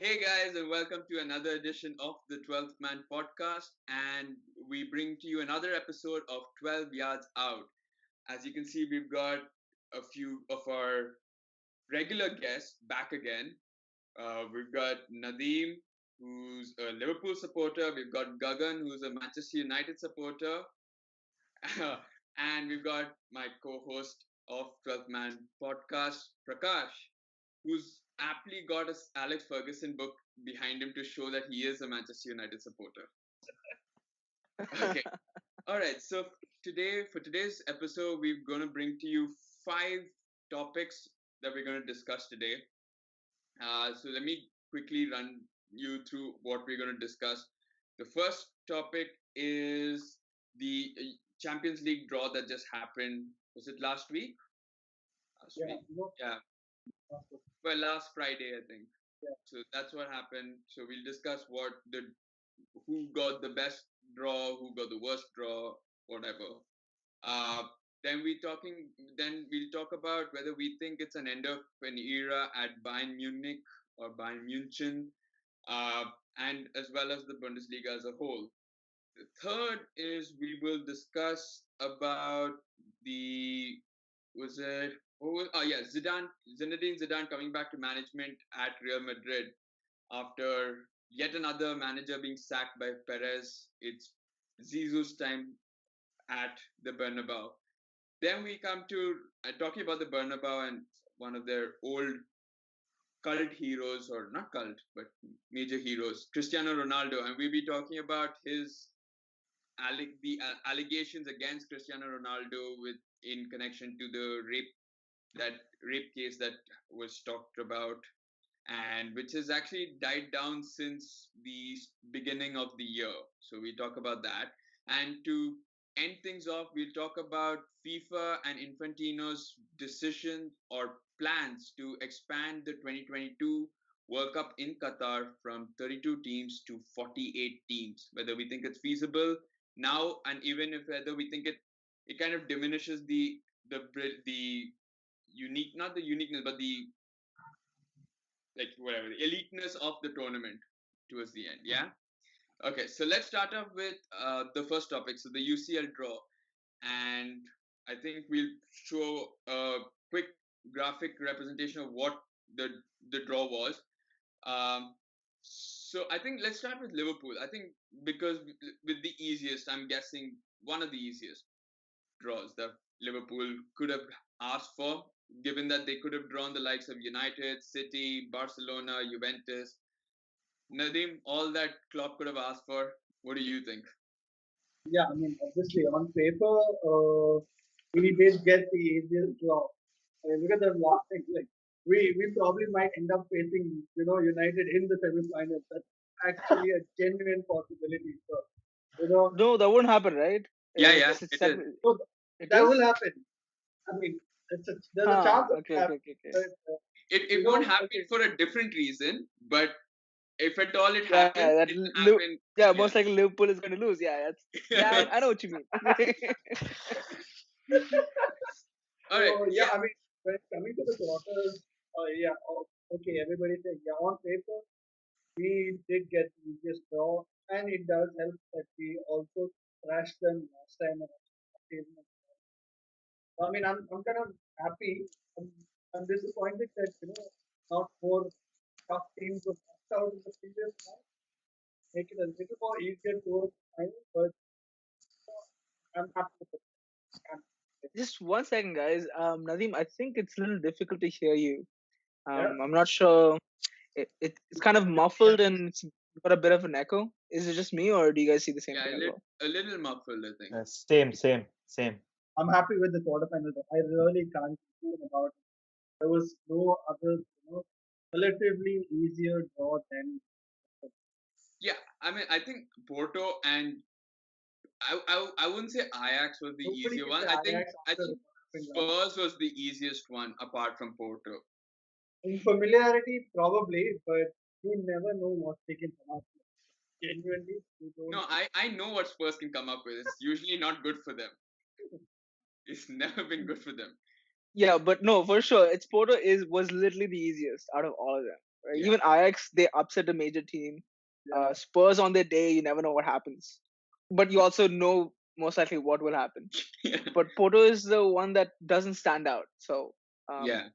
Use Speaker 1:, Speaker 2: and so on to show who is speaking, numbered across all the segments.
Speaker 1: Hey guys, and welcome to another edition of the 12th Man podcast. And we bring to you another episode of 12 Yards Out. As you can see, we've got a few of our regular guests back again. We've got Nadeem, who's a Liverpool supporter. We've got Gagan, who's a Manchester United supporter. And we've got my co host of 12th Man podcast, Prakash, who's aptly got a Alex Ferguson book behind him to show that he is a Manchester United supporter. Okay. All right. So for today's episode, we're going to bring to you five topics that we're going to discuss today. So let me quickly run you through what we're going to discuss. The first topic is the Champions League draw that just happened. Was it last week? Last
Speaker 2: Yeah,
Speaker 1: week? Yeah. Well, last Friday, I think. So that's what happened. So we'll discuss who got the best draw, who got the worst draw, whatever. Uh, then we'll talk about whether we think it's an end of an era at Bayern Munich or Bayern München, uh, and as well as the Bundesliga as a whole. The third is we will discuss about the was it oh yeah, Zinedine Zidane coming back to management at Real Madrid after yet another manager being sacked by Perez. It's Zizou's time at the Bernabeu. Then we come to talking about the Bernabeu and one of their old cult heroes, or not cult, but major heroes, Cristiano Ronaldo, and we'll be talking about the allegations against Cristiano Ronaldo with in connection to the that rape case that was talked about, and which has actually died down since the beginning of the year. So we talk about that. And to end things off, we'll talk about FIFA and Infantino's decision or plans to expand the 2022 World Cup in Qatar from 32 teams to 48 teams. Whether we think it's feasible now, and even if whether we think it kind of diminishes the unique, not the uniqueness, but the like whatever the eliteness of the tournament towards the end. Yeah. Okay. So let's start off with the first topic. So the UCL draw, and I think we'll show a quick graphic representation of what the draw was. So I think let's start with Liverpool. I think because with the easiest, I'm guessing one of the easiest draws that Liverpool could have asked for, given that they could have drawn the likes of United, City, Barcelona, Juventus. Nadim, all that Klopp could have asked for. What do you think?
Speaker 2: yeah. I mean, obviously, on paper, we did get the easiest draw. I mean, look at the last thing. Like, we probably might end up facing, United in the semi-finals. That's actually a genuine possibility. So, you know,
Speaker 3: No, that won't happen, right?
Speaker 1: Yeah, yeah,
Speaker 3: It's
Speaker 1: it
Speaker 3: that
Speaker 1: is.
Speaker 2: so
Speaker 3: it
Speaker 2: that
Speaker 3: is.
Speaker 2: will happen. I mean, there's a
Speaker 3: Huh.
Speaker 2: chance of it
Speaker 3: Okay. Okay.
Speaker 2: happening.
Speaker 3: Okay. Okay.
Speaker 2: But,
Speaker 1: It won't happen for a different reason, but if at all it
Speaker 3: Yeah.
Speaker 1: happens, it'll happen.
Speaker 3: Yeah.
Speaker 1: Yeah.
Speaker 3: Most likely Liverpool is going to lose. Yeah. Yeah. I know what you mean.
Speaker 1: All right.
Speaker 2: yeah,
Speaker 1: Yeah.
Speaker 2: I mean, when coming to the quarters, yeah, okay, everybody says, yeah, on paper, we did get the easiest draw, and it does help that we also thrashed them last time. I mean, I'm kind of happy. I'm disappointed that not more tough teams were knocked out in the previous round, make it a little more easier towards the final. But I'm happy with it. I'm,
Speaker 3: Just 1 second, guys. Nadeem, I think it's a little difficult to hear you.
Speaker 2: yeah,
Speaker 3: I'm not sure. It's kind of muffled and it's got a bit of an echo. Is it just me, or do you guys see the same
Speaker 1: Yeah,
Speaker 3: thing as well?
Speaker 1: a little muffled, I think.
Speaker 4: Same.
Speaker 2: I'm happy with the quarterfinal. I really can't complain about it. There was no other, relatively easier draw than.
Speaker 1: Yeah, I mean, I think Porto and I wouldn't say Ajax was the
Speaker 2: Nobody
Speaker 1: easier
Speaker 2: can
Speaker 1: one.
Speaker 2: say Ajax
Speaker 1: I
Speaker 2: after
Speaker 1: think
Speaker 2: the quarterfinal round.
Speaker 1: Spurs was the easiest one apart from Porto.
Speaker 2: In familiarity, probably, but you never know what they can come up with. Genuinely, you don't.
Speaker 1: No, I know what Spurs can come up with. It's usually not good for them. It's never been good for them.
Speaker 3: Yeah, but no, for sure, it's Porto was literally the easiest out of all of them. Right?
Speaker 1: Yeah.
Speaker 3: Even Ajax, they upset a major team.
Speaker 2: Yeah.
Speaker 3: Spurs on their day, you never know what happens, but you also know most likely what will happen.
Speaker 1: Yeah.
Speaker 3: But Porto is the one that doesn't stand out. So
Speaker 1: Yeah.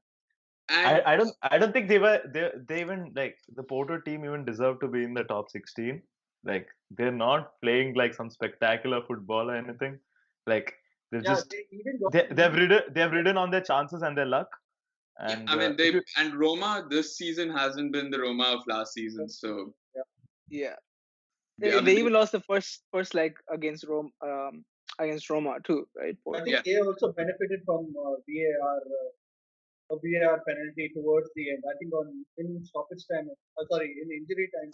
Speaker 4: I,
Speaker 1: And
Speaker 4: I don't think they even like the Porto team even deserve to be in the top 16. Like they're not playing like some spectacular football or anything. Like they're
Speaker 2: Yeah,
Speaker 4: just
Speaker 2: they even got the lead.
Speaker 4: they've ridden on their chances and their luck.
Speaker 1: yeah,
Speaker 4: And
Speaker 1: I mean
Speaker 4: if
Speaker 1: they
Speaker 4: you
Speaker 1: and Roma this season hasn't been the Roma of last season. So
Speaker 2: Yeah.
Speaker 3: yeah,
Speaker 1: I
Speaker 3: they
Speaker 1: mean
Speaker 3: even lost the first leg against against Roma too, right?
Speaker 2: I
Speaker 3: Porto.
Speaker 2: think
Speaker 1: yeah.
Speaker 2: they also benefited from VAR, a VAR penalty towards the end. I think on in stoppage time, sorry, in injury time,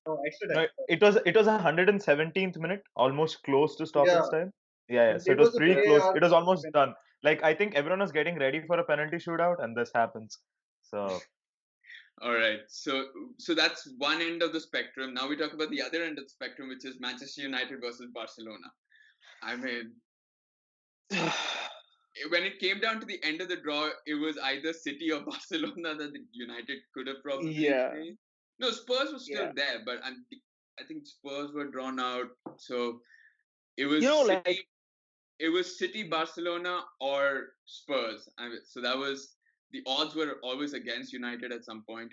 Speaker 2: no, extra
Speaker 4: no,
Speaker 2: time. Sorry.
Speaker 4: it was 117th minute, almost close to
Speaker 2: Yeah,
Speaker 4: stoppage time. Yeah.
Speaker 2: and
Speaker 4: So
Speaker 2: there
Speaker 4: it was
Speaker 2: was a
Speaker 4: pretty
Speaker 3: Yeah.
Speaker 4: close.
Speaker 2: VAR
Speaker 4: It was almost
Speaker 2: penalty.
Speaker 4: done. Like I think everyone was getting ready for a penalty shootout, and this happens. So
Speaker 1: All right. So that's one end of the spectrum. Now we talk about the other end of the spectrum, which is Manchester United versus Barcelona. I mean, when it came down to the end of the draw, it was either City or Barcelona that the United could have probably
Speaker 3: Yeah,
Speaker 1: faced. No, Spurs was still
Speaker 3: yeah.
Speaker 1: there, but I think Spurs were drawn out. So it
Speaker 3: You
Speaker 1: was
Speaker 3: know, like
Speaker 1: City. It was City, Barcelona, or Spurs. I mean, so that was the odds were always against United at some point.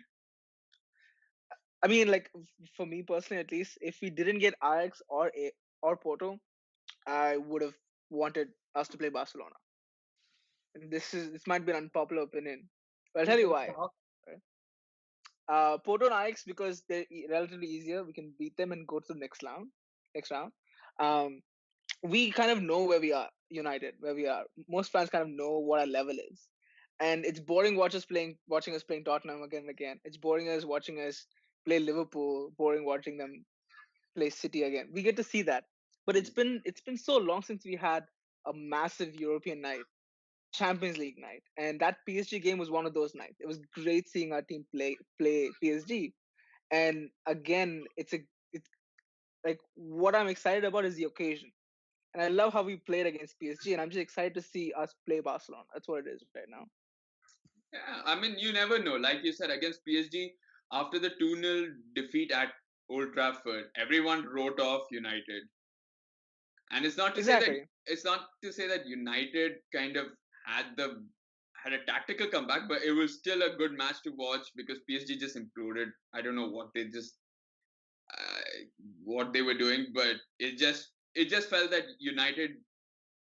Speaker 3: I mean, like for me personally, at least, if we didn't get Ajax or Porto, I would have wanted us to play Barcelona. And this might be an unpopular opinion, but I'll tell you why.
Speaker 2: How-
Speaker 3: Right? Porto and Ajax, because they're relatively easier. We can beat them and go to the next round. Next round. Um, we kind of know where we are, United, where we are. Most fans kind of know what our level is, and it's boring watching us playing Tottenham again and again. It's boring us watching us play Liverpool. Boring watching them play City again. We get to see that, but it's been so long since we had a massive European night, Champions League night, and that PSG game was one of those nights. It was great seeing our team play PSG, and again, it's like what I'm excited about is the occasion, and I love how we played against PSG, and I'm just excited to see us play Barcelona. That's what it is right now.
Speaker 1: Yeah, I mean, you never know. Like you said, against PSG, after the 2-0 defeat at Old Trafford, everyone wrote off United. And
Speaker 3: Exactly.
Speaker 1: it's not to say that United kind of had the had a tactical comeback, but it was still a good match to watch because PSG just imploded. I don't know uh, what they were doing, but it just felt that United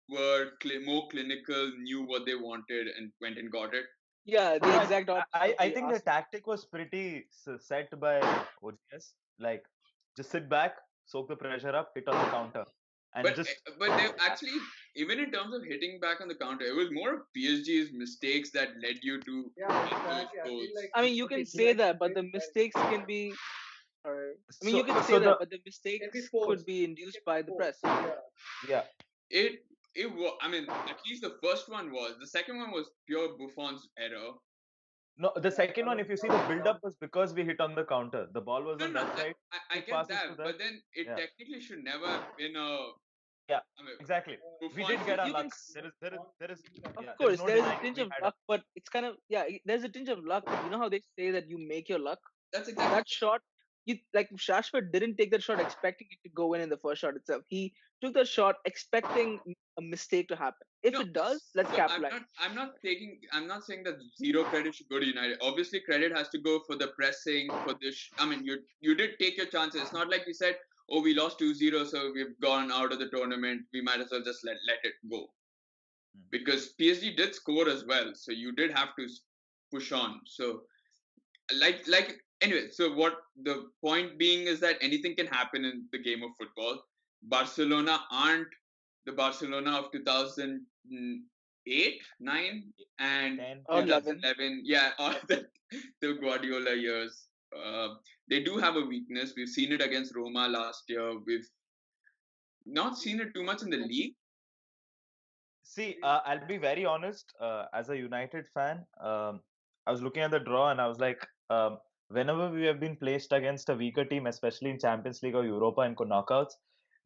Speaker 1: were more clinical, knew what they wanted, and went and got it.
Speaker 3: Yeah,
Speaker 4: no,
Speaker 3: the exact opposite of
Speaker 4: I
Speaker 3: the
Speaker 4: think the
Speaker 3: Arsenal.
Speaker 4: tactic was pretty set by OGS. Like just sit back, soak the pressure up, hit on the counter, and just
Speaker 1: But they actually, even in terms of hitting back on the counter, it was more of PSG's mistakes that led you to
Speaker 2: Yeah,
Speaker 1: get those
Speaker 2: exactly. I feel
Speaker 1: goals.
Speaker 2: like
Speaker 3: I mean, you
Speaker 2: okay,
Speaker 3: can say
Speaker 2: United
Speaker 3: that, but
Speaker 2: played
Speaker 3: the
Speaker 2: well.
Speaker 3: mistakes can be. I mean, you
Speaker 4: so
Speaker 3: can say
Speaker 4: so
Speaker 3: that,
Speaker 4: the
Speaker 3: but the
Speaker 2: Can be
Speaker 3: mistakes could
Speaker 2: forced.
Speaker 3: be
Speaker 2: It
Speaker 3: induced
Speaker 2: can be
Speaker 3: by the
Speaker 2: forced.
Speaker 3: press.
Speaker 2: Yeah.
Speaker 4: yeah.
Speaker 1: It it was. I mean, at least the first one was. The second one was pure Buffon's error.
Speaker 4: No, the
Speaker 2: Yeah,
Speaker 4: second
Speaker 2: that
Speaker 4: one,
Speaker 2: was
Speaker 4: if you see, the
Speaker 2: probably
Speaker 4: build-up
Speaker 2: down.
Speaker 4: was because we hit on the counter. The ball was
Speaker 1: No,
Speaker 4: on
Speaker 1: no,
Speaker 4: that side,
Speaker 1: I
Speaker 4: quick
Speaker 1: get
Speaker 4: passes to
Speaker 1: that,
Speaker 4: there.
Speaker 1: but then it
Speaker 4: Yeah,
Speaker 1: technically should never have been a.
Speaker 4: yeah,
Speaker 1: I mean,
Speaker 4: exactly. We
Speaker 1: Buffon
Speaker 4: did get
Speaker 1: should.
Speaker 4: our
Speaker 3: You can,
Speaker 4: luck.
Speaker 3: of
Speaker 4: Yeah, there is
Speaker 3: course,
Speaker 4: no
Speaker 3: there is a
Speaker 4: denying
Speaker 3: tinge
Speaker 4: we
Speaker 3: of
Speaker 4: had a
Speaker 3: luck, but it's kind of there's a tinge of luck. But you know how they say that you make your luck.
Speaker 1: That's exactly.
Speaker 3: That shot, you like Shashwat didn't take that shot expecting it to go in the first shot itself. He took that shot expecting a mistake to happen. If
Speaker 1: No,
Speaker 3: it does, let's
Speaker 1: so
Speaker 3: capitalize.
Speaker 1: I'm not saying that zero credit should go to United. Obviously, credit has to go for the pressing, for this. I mean, you did take your chances. It's not like you said, "Oh, we lost 2-0, so we've gone out of the tournament. We might as well just let it go." Because PSG did score as well, so you did have to push on. So anyway, so what the point being is that anything can happen in the game of football. Barcelona aren't the Barcelona of 2008, 9, and
Speaker 4: 10,
Speaker 3: Or
Speaker 4: 10.
Speaker 3: 11.
Speaker 1: 2011. Yeah, or the Guardiola years. They do have a weakness. We've seen it against Roma last year. We've not seen it too much in the league.
Speaker 4: See, I'll be very honest. As a United fan, I was looking at the draw and I was like, whenever we have been placed against a weaker team, especially in Champions League or Europa and knockouts,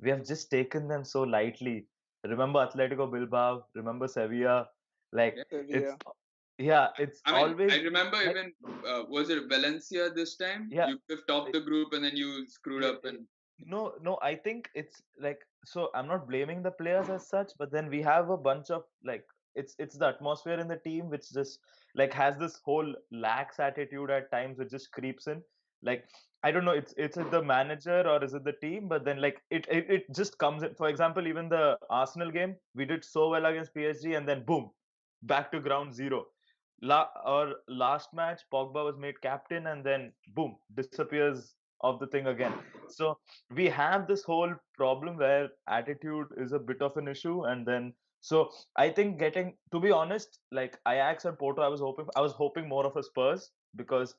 Speaker 4: we have just taken them so lightly. Remember Atletico Bilbao, remember Sevilla. Like
Speaker 1: Yeah.
Speaker 4: it's
Speaker 3: Sevilla.
Speaker 4: Yeah, it's
Speaker 1: I mean, I
Speaker 4: always
Speaker 1: remember
Speaker 4: like,
Speaker 1: even was it Valencia this time?
Speaker 4: yeah.
Speaker 1: You could have topped the group and then you screwed
Speaker 4: Yeah,
Speaker 1: up and
Speaker 4: no, I think it's like, so I'm not blaming the players as such, but then we have a bunch of like, it's the atmosphere in the team which just like has this whole lax attitude at times which just creeps in. Like, I don't know, it's the manager or is it the team, but then like it just comes in. For example, even the Arsenal game, we did so well against PSG and then boom, back to ground zero. Or last match, Pogba was made captain and then boom, disappears of the thing again. So we have this whole problem where attitude is a bit of an issue, and then so I think, getting to be honest, like Ajax and Porto, I was hoping more of a Spurs, because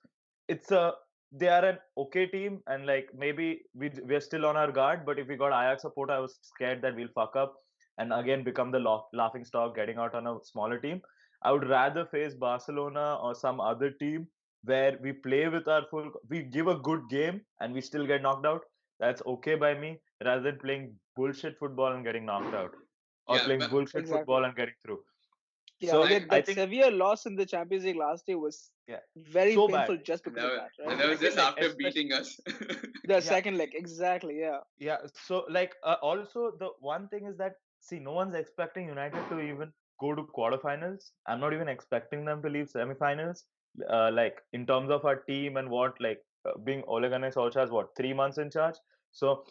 Speaker 4: it's a they are an okay team, and like maybe we're still on our guard, but if we got Ajax or Porto, I was scared that we'll fuck up and again become the laughing stock getting out on a smaller team. I would rather face Barcelona or some other team where we play with we give a good game and we still get knocked out. That's okay by me, rather than playing bullshit football and getting knocked out, or
Speaker 1: yeah,
Speaker 4: playing
Speaker 1: but
Speaker 4: bullshit
Speaker 3: Exactly.
Speaker 4: football and getting through.
Speaker 3: Yeah,
Speaker 4: So
Speaker 1: I
Speaker 3: again,
Speaker 4: I
Speaker 3: that
Speaker 4: think,
Speaker 3: Sevilla loss in the Champions League last year was
Speaker 4: yeah,
Speaker 3: very
Speaker 4: so bad.
Speaker 3: painful just
Speaker 1: and
Speaker 3: because of that, right?
Speaker 1: that was
Speaker 4: Second
Speaker 1: just
Speaker 4: leg,
Speaker 1: after
Speaker 4: especially.
Speaker 1: beating us.
Speaker 3: The
Speaker 4: Yeah,
Speaker 3: second leg, exactly. Yeah.
Speaker 4: yeah. So like, also the one thing is that, see, no one's expecting United to even go to quarterfinals. I'm not even expecting them to leave semifinals. Like, in terms of our team and what, like, being Ole Gunnar Solskjaer's what, 3 months in charge. So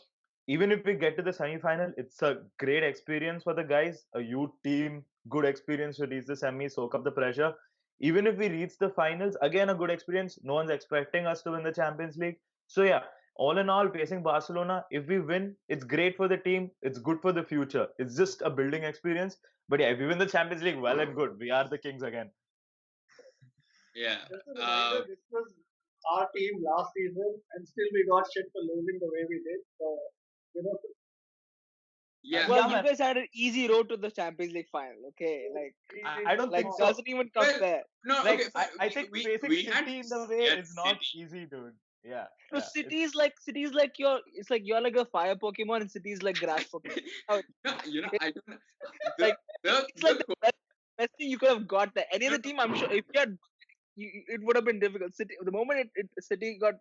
Speaker 4: even if we get to the semi-final, it's a great experience for the guys, a youth team, good experience to reach the semi, soak up the pressure. Even if we reach the finals, again a good experience. No one's expecting us to win the Champions League. So yeah, all in all, facing Barcelona, if we win, it's great for the team. It's good for the future. It's just a building experience. But yeah, if we win the Champions League, well and good. We are the kings again.
Speaker 1: Yeah.
Speaker 2: Just a reminder, this was our team last season, and still we got shit for losing the way we did. So, you know,
Speaker 1: Yeah.
Speaker 3: Well,
Speaker 4: Yeah,
Speaker 3: you
Speaker 4: man.
Speaker 3: guys had an easy road to the Champions League final. Okay,
Speaker 2: easy,
Speaker 4: I don't
Speaker 3: like
Speaker 4: think
Speaker 2: come on.
Speaker 4: so.
Speaker 3: doesn't even
Speaker 1: Well,
Speaker 3: compare.
Speaker 1: no, okay,
Speaker 4: Like,
Speaker 1: fine.
Speaker 4: I think facing
Speaker 1: We had
Speaker 4: City in the way
Speaker 1: yes,
Speaker 4: is not
Speaker 1: City.
Speaker 4: easy, dude. Yeah,
Speaker 3: No,
Speaker 4: yeah.
Speaker 3: cities like your. It's like you're like a fire Pokemon, and cities like grass Pokemon. How
Speaker 1: No,
Speaker 3: it,
Speaker 1: I don't. The
Speaker 3: like it's like
Speaker 1: the
Speaker 3: the best thing you could have got there. Any other team, I'm sure, if you had, it would have been difficult. City, the moment City got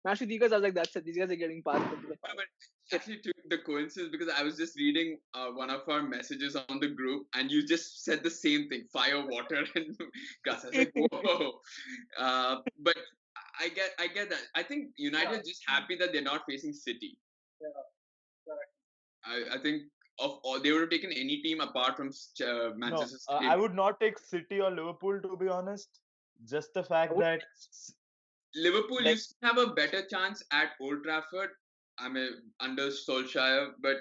Speaker 3: matched with you guys, I was like, that's it. These guys are getting past into the
Speaker 1: no,
Speaker 3: final.
Speaker 1: but
Speaker 3: Shit.
Speaker 1: actually, to the coincidence, because I was just reading one of our messages on the group, and you just said the same thing: fire, water, and grass. I was like, whoa. But I get that. I think United
Speaker 2: Yeah,
Speaker 1: are just happy that they're not facing City.
Speaker 2: yeah, correct.
Speaker 1: I think of all they would have taken any team apart from
Speaker 4: No,
Speaker 1: Manchester
Speaker 4: I
Speaker 1: City.
Speaker 4: would not take City or Liverpool, to be honest. Just the
Speaker 3: I
Speaker 4: fact
Speaker 3: would,
Speaker 4: that,
Speaker 1: Liverpool
Speaker 4: like,
Speaker 1: used to have a better chance at Old Trafford. I mean, under Solskjaer, but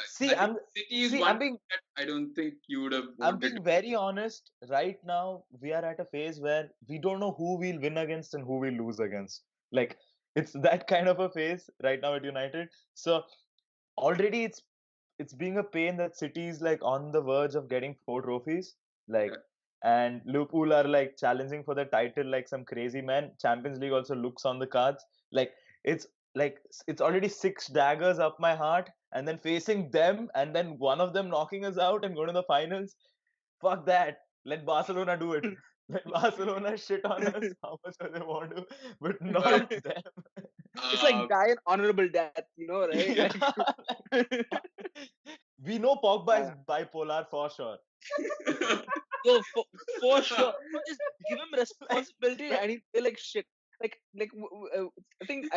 Speaker 4: see,
Speaker 1: I think
Speaker 4: I'm
Speaker 1: City is
Speaker 4: see,
Speaker 1: one team that I don't think you would have
Speaker 4: I'm
Speaker 1: wanted to.
Speaker 4: being very honest. Right now, we are at a phase where we don't know who we'll win against and who we'll lose against. Like, it's that kind of a phase right now at United. So already it's being a pain that City is like on the verge of getting 4 trophies, like,
Speaker 1: Yeah.
Speaker 4: and Liverpool are like challenging for the title like some crazy man. Champions League also looks on the cards. Like, it's it's already 6 daggers up my heart, and then facing them, and then one of them knocking us out and going to the finals. Fuck that. Let Barcelona do it. Let Barcelona shit on us how much they want to, but
Speaker 1: But
Speaker 4: not them.
Speaker 3: it's like
Speaker 1: uh,
Speaker 3: die an honorable death, right?
Speaker 4: Yeah.
Speaker 3: Like,
Speaker 4: We know Pogba is
Speaker 3: uh,
Speaker 4: bipolar for sure.
Speaker 3: yo, for sure. No, just give him
Speaker 4: Like,
Speaker 3: responsibility, and he play like shit. I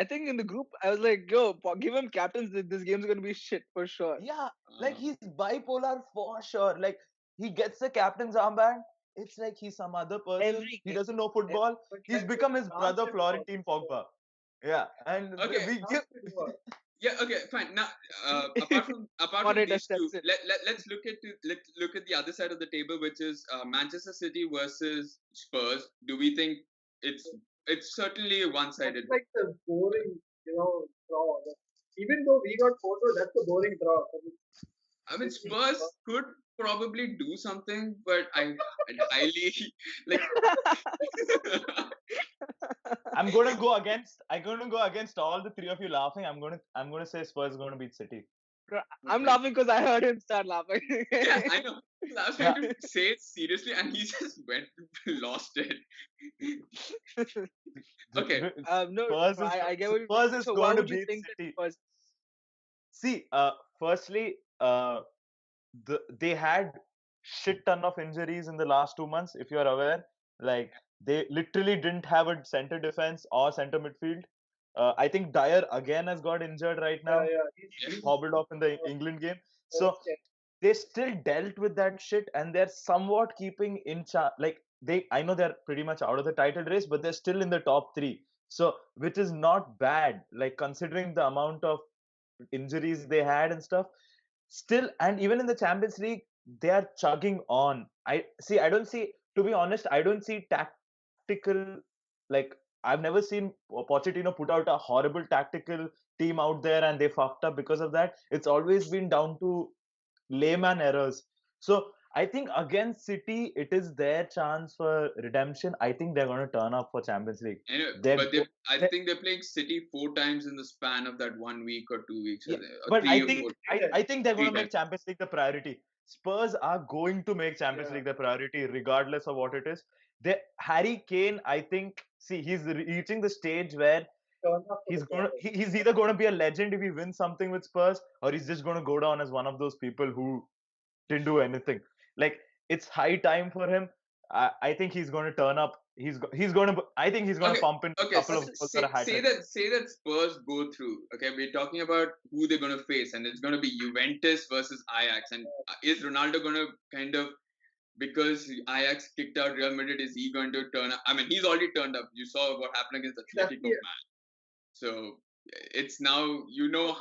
Speaker 3: think in the group I was like, yo, give him captains. This game's gonna be shit for sure.
Speaker 4: yeah, like
Speaker 1: uh,
Speaker 4: he's bipolar for sure. Like, he gets the captain's armband. It's like he's some other person.
Speaker 3: Every
Speaker 4: He
Speaker 3: game.
Speaker 4: doesn't know
Speaker 3: Ev-
Speaker 4: football.
Speaker 2: But
Speaker 4: He's
Speaker 2: let me
Speaker 4: become his
Speaker 2: chance
Speaker 4: brother
Speaker 2: it work.
Speaker 4: Florentine Pogba. Yeah, and
Speaker 1: okay,
Speaker 4: we give.
Speaker 2: Chance it work.
Speaker 1: yeah, okay, fine. Now, apart from
Speaker 3: Moderator
Speaker 1: these two,
Speaker 3: steps in.
Speaker 1: let's look at the other side of the table, which is Manchester City versus Spurs. Do we think it's it's certainly a
Speaker 2: That's
Speaker 1: one-sided?
Speaker 2: like the boring, draw. Even though we got photo, that's the boring draw.
Speaker 1: I mean,
Speaker 2: City,
Speaker 1: Spurs could probably do something, but I'd highly like.
Speaker 4: I'm gonna go against all the three of you laughing. I'm gonna say Spurs is gonna beat City.
Speaker 3: I'm laughing because I heard him start laughing.
Speaker 1: Yeah, I know. I was trying to say it seriously, and he just went lost it. Okay.
Speaker 3: No, I get what you
Speaker 4: Spurs
Speaker 3: mean.
Speaker 4: is
Speaker 3: So why
Speaker 4: going to
Speaker 3: would you
Speaker 4: beat
Speaker 3: think that
Speaker 4: City.
Speaker 3: Spurs?
Speaker 4: See, firstly, they had shit ton of injuries in the last 2 months. If you are aware, like they literally didn't have a center defense or center midfield. I think Dyer again has got injured right now,
Speaker 2: Yeah.
Speaker 1: Yeah.
Speaker 4: hobbled off in the England game. So
Speaker 2: Okay.
Speaker 4: they still dealt with that shit, and they're somewhat keeping in like I know they're pretty much out of the title race, but they're still in the top three. So which is not bad, like considering the amount of injuries they had and stuff. Still, and even in the Champions League, they are chugging on. I don't see, to be honest, I don't see tactical, like I've never seen Pochettino put out a horrible tactical team out there and they fucked up because of that. It's always been down to layman errors. So I think against City, it is their chance for redemption. I think they're going to turn up for Champions League.
Speaker 1: Anyway,
Speaker 4: They're
Speaker 1: but
Speaker 4: go-
Speaker 1: I
Speaker 4: they
Speaker 1: think they're playing City 4 times in the span of that 1 week or 2 weeks,
Speaker 4: Yeah,
Speaker 1: or
Speaker 4: but I
Speaker 1: 3 or 4,
Speaker 4: think I think they're going
Speaker 1: three
Speaker 4: to
Speaker 1: times.
Speaker 4: make Champions League the priority. Spurs are going to make Champions
Speaker 2: Yeah.
Speaker 4: League the priority, regardless of what it is. Harry Kane, I think, see, he's reaching the stage where
Speaker 2: Turn up for the job.
Speaker 4: he's either going to be a legend if he wins something with Spurs, or he's just going to go down as one of those people who didn't do anything. Like it's high time for him. I think he's going to turn up. He's going to. I think he's going to
Speaker 1: Okay,
Speaker 4: pump in a
Speaker 1: okay.
Speaker 4: couple of goals or a hat trick.
Speaker 1: Say that Spurs go through. Okay, we're talking about who they're going to face, and it's going to be Juventus versus Ajax. And is Ronaldo going to kind of, because Ajax kicked out Real Madrid, is he going to turn up? I mean, he's already turned up. You saw what happened against Atletico,
Speaker 2: Exactly.
Speaker 1: man. So it's now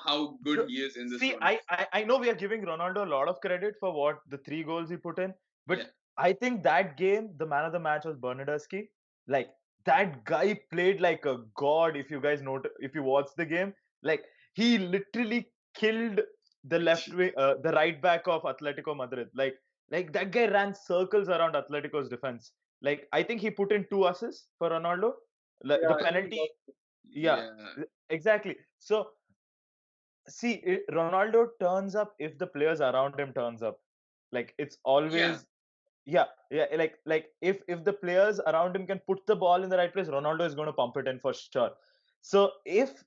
Speaker 1: how good he is in this
Speaker 4: See,
Speaker 1: tournament.
Speaker 4: I know we are giving Ronaldo a lot of credit for what the 3 goals he put in, but
Speaker 1: Yeah.
Speaker 4: I think that game, the man of the match was Bernardeschi. Like that guy played like a god. If you guys note, if you watch the game, like he literally killed the left wing, the right back of Atletico Madrid. Like that guy ran circles around Atletico's defense. Like I think he put in 2 assists for Ronaldo. Like,
Speaker 2: Yeah,
Speaker 4: the
Speaker 2: I think
Speaker 4: penalty, yeah,
Speaker 1: Yeah.
Speaker 4: exactly. So see, Ronaldo turns up if the players around him turns up. Like it's
Speaker 1: Yeah.
Speaker 4: always, yeah. Like if the players around him can put the ball in the right place, Ronaldo is going to pump it in for sure. So if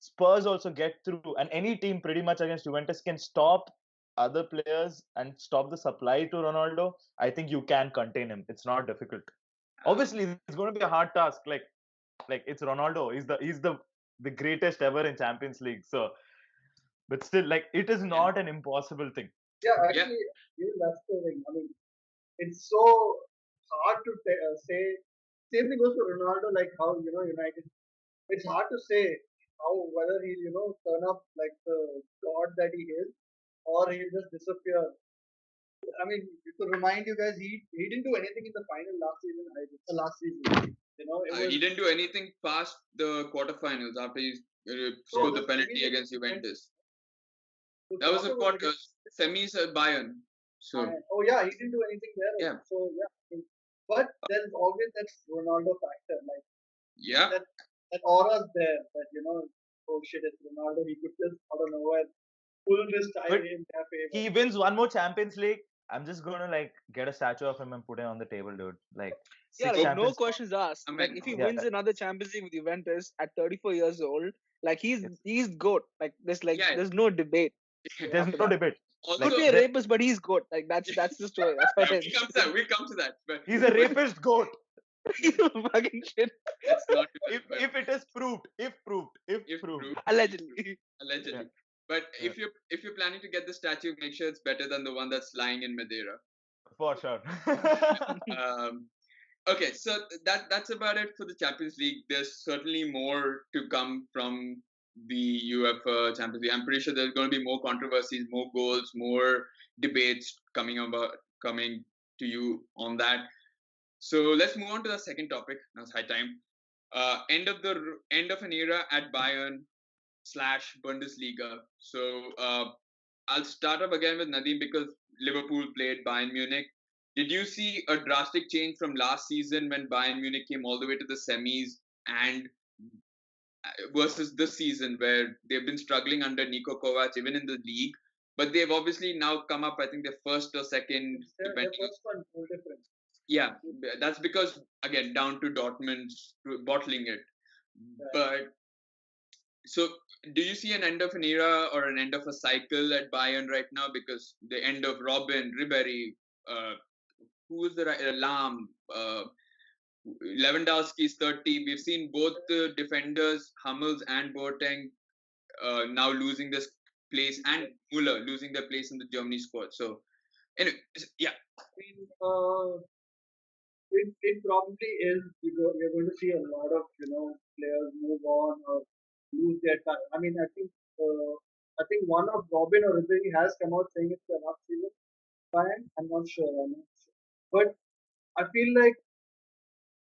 Speaker 4: Spurs also get through, and any team pretty much against Juventus can stop other players and stop the supply to Ronaldo, I think you can contain him. It's not difficult. Obviously, it's going to be a hard task. Like it's Ronaldo. He's the greatest ever in Champions League. So, but still, like it is
Speaker 1: Yeah.
Speaker 4: not an impossible thing.
Speaker 2: Yeah,
Speaker 1: Yeah.
Speaker 2: actually, that's the thing. I mean, it's so hard to say. Same thing goes for Ronaldo, like how United. It's hard to say how whether he turn up like the god that he is, or he'll just disappear. I mean, to remind you guys, he didn't do anything in the final last season. Last season, it was
Speaker 1: He didn't do anything past the quarterfinals after he
Speaker 2: no
Speaker 1: scored the
Speaker 2: the
Speaker 1: penalty
Speaker 2: semis.
Speaker 1: against Juventus.
Speaker 2: The
Speaker 1: That was a
Speaker 2: quarter was
Speaker 1: quarter
Speaker 2: against
Speaker 1: semis at Bayern. So
Speaker 2: Oh yeah, he didn't do anything there.
Speaker 1: yeah,
Speaker 2: So yeah, but there's always that Ronaldo factor, like
Speaker 1: yeah,
Speaker 2: that that aura's there. That oh shit, it's Ronaldo. He could just out of nowhere pull this tie
Speaker 4: But
Speaker 2: in their favor.
Speaker 4: he wins one more Champions League. I'm just gonna like get a statue of him and put it on the table, dude. Like
Speaker 3: Yeah,
Speaker 4: six
Speaker 3: like
Speaker 1: oh,
Speaker 3: no
Speaker 4: Champions.
Speaker 3: questions asked.
Speaker 1: I
Speaker 3: Like
Speaker 1: mean,
Speaker 3: if he
Speaker 4: Yeah,
Speaker 3: wins another Champions League with Juventus at 34 years old, like
Speaker 4: it's
Speaker 3: he's goat.
Speaker 1: yeah.
Speaker 3: There's no debate
Speaker 4: there's
Speaker 3: after
Speaker 4: no
Speaker 3: that.
Speaker 4: debate.
Speaker 3: Could
Speaker 1: Also,
Speaker 3: be a
Speaker 4: There,
Speaker 3: rapist, but he's goat. Like that's the story. That's what
Speaker 1: yeah,
Speaker 3: it is.
Speaker 1: we'll come to that.
Speaker 4: he's a
Speaker 1: But
Speaker 4: rapist goat.
Speaker 3: He's a fucking shit.
Speaker 1: let's not do
Speaker 4: If
Speaker 1: that. But
Speaker 4: if it is proved, if
Speaker 1: if
Speaker 4: proved.
Speaker 1: proved,
Speaker 3: Allegedly.
Speaker 1: allegedly.
Speaker 4: Yeah,
Speaker 1: But
Speaker 4: yeah,
Speaker 1: if you're planning to get the statue, make sure it's better than the one that's lying in Madeira.
Speaker 4: for sure.
Speaker 1: Um, okay, so that's about it for the Champions League. There's certainly more to come from the UEFA Champions League. I'm pretty sure there's going to be more controversies, more goals, more debates coming to you on that. So let's move on to the second topic. Now it's high time. End of an era at Bayern slash Bundesliga. So I'll start up again with Nadeem because Liverpool played Bayern Munich. Did you see a drastic change from last season when Bayern Munich came all the way to the semis and versus this season where they've been struggling under Niko Kovac even in the league, but they've obviously now come up. I think they're first or second,
Speaker 2: Their
Speaker 1: depending.
Speaker 2: first one goal difference.
Speaker 1: Yeah, that's because again down to Dortmund's bottling it. But so, do you see an end of an era or an end of a cycle at Bayern right now? Because the end of Robin, Ribéry, uh, who is the right, Lam, Lewandowski's 30. We've seen both the defenders, Hummels and Boateng, now losing this place, and Muller losing their place in the Germany squad. So, anyway, yeah.
Speaker 2: I mean, it probably is because we're going to see a lot of players move on or lose their time. I mean, I think one of Robin or Ribéry has come out saying it's their last season. Fine, I'm not sure. But I feel like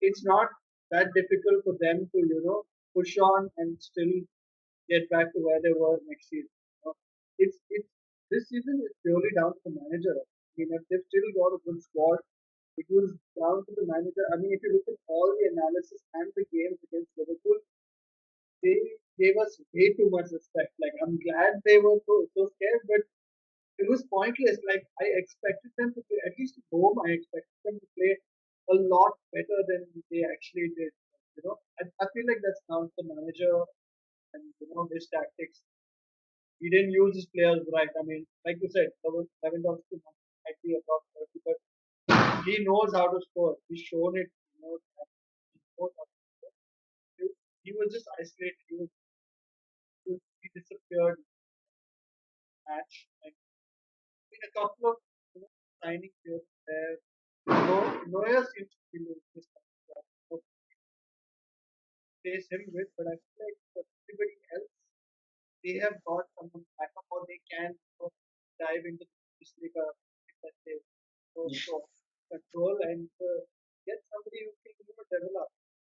Speaker 2: it's not that difficult for them to push on and still get back to where they were next season. It's this season is purely down to the manager. I mean, if they've still got a good squad, it was down to the manager. I mean, if you look at all the analysis and the games against Liverpool, they gave us way too much respect. Like, I'm glad they were so scared, but it was pointless. Like, I expected them to play, at least at home, I expected them to play a lot better than they actually did. I feel like that's down to the manager and his tactics. He didn't use his players right. I mean, like you said, Lewandowski might be above 30, but he knows how to score. He's shown it. He knows how to score. He was just isolated. He disappeared match. And in a couple of signings here and there, Neuer seems to be losing his time. Plays him with, but I feel like for everybody else, they have got someone backup or they can dive into this league that they so control and get somebody who can develop.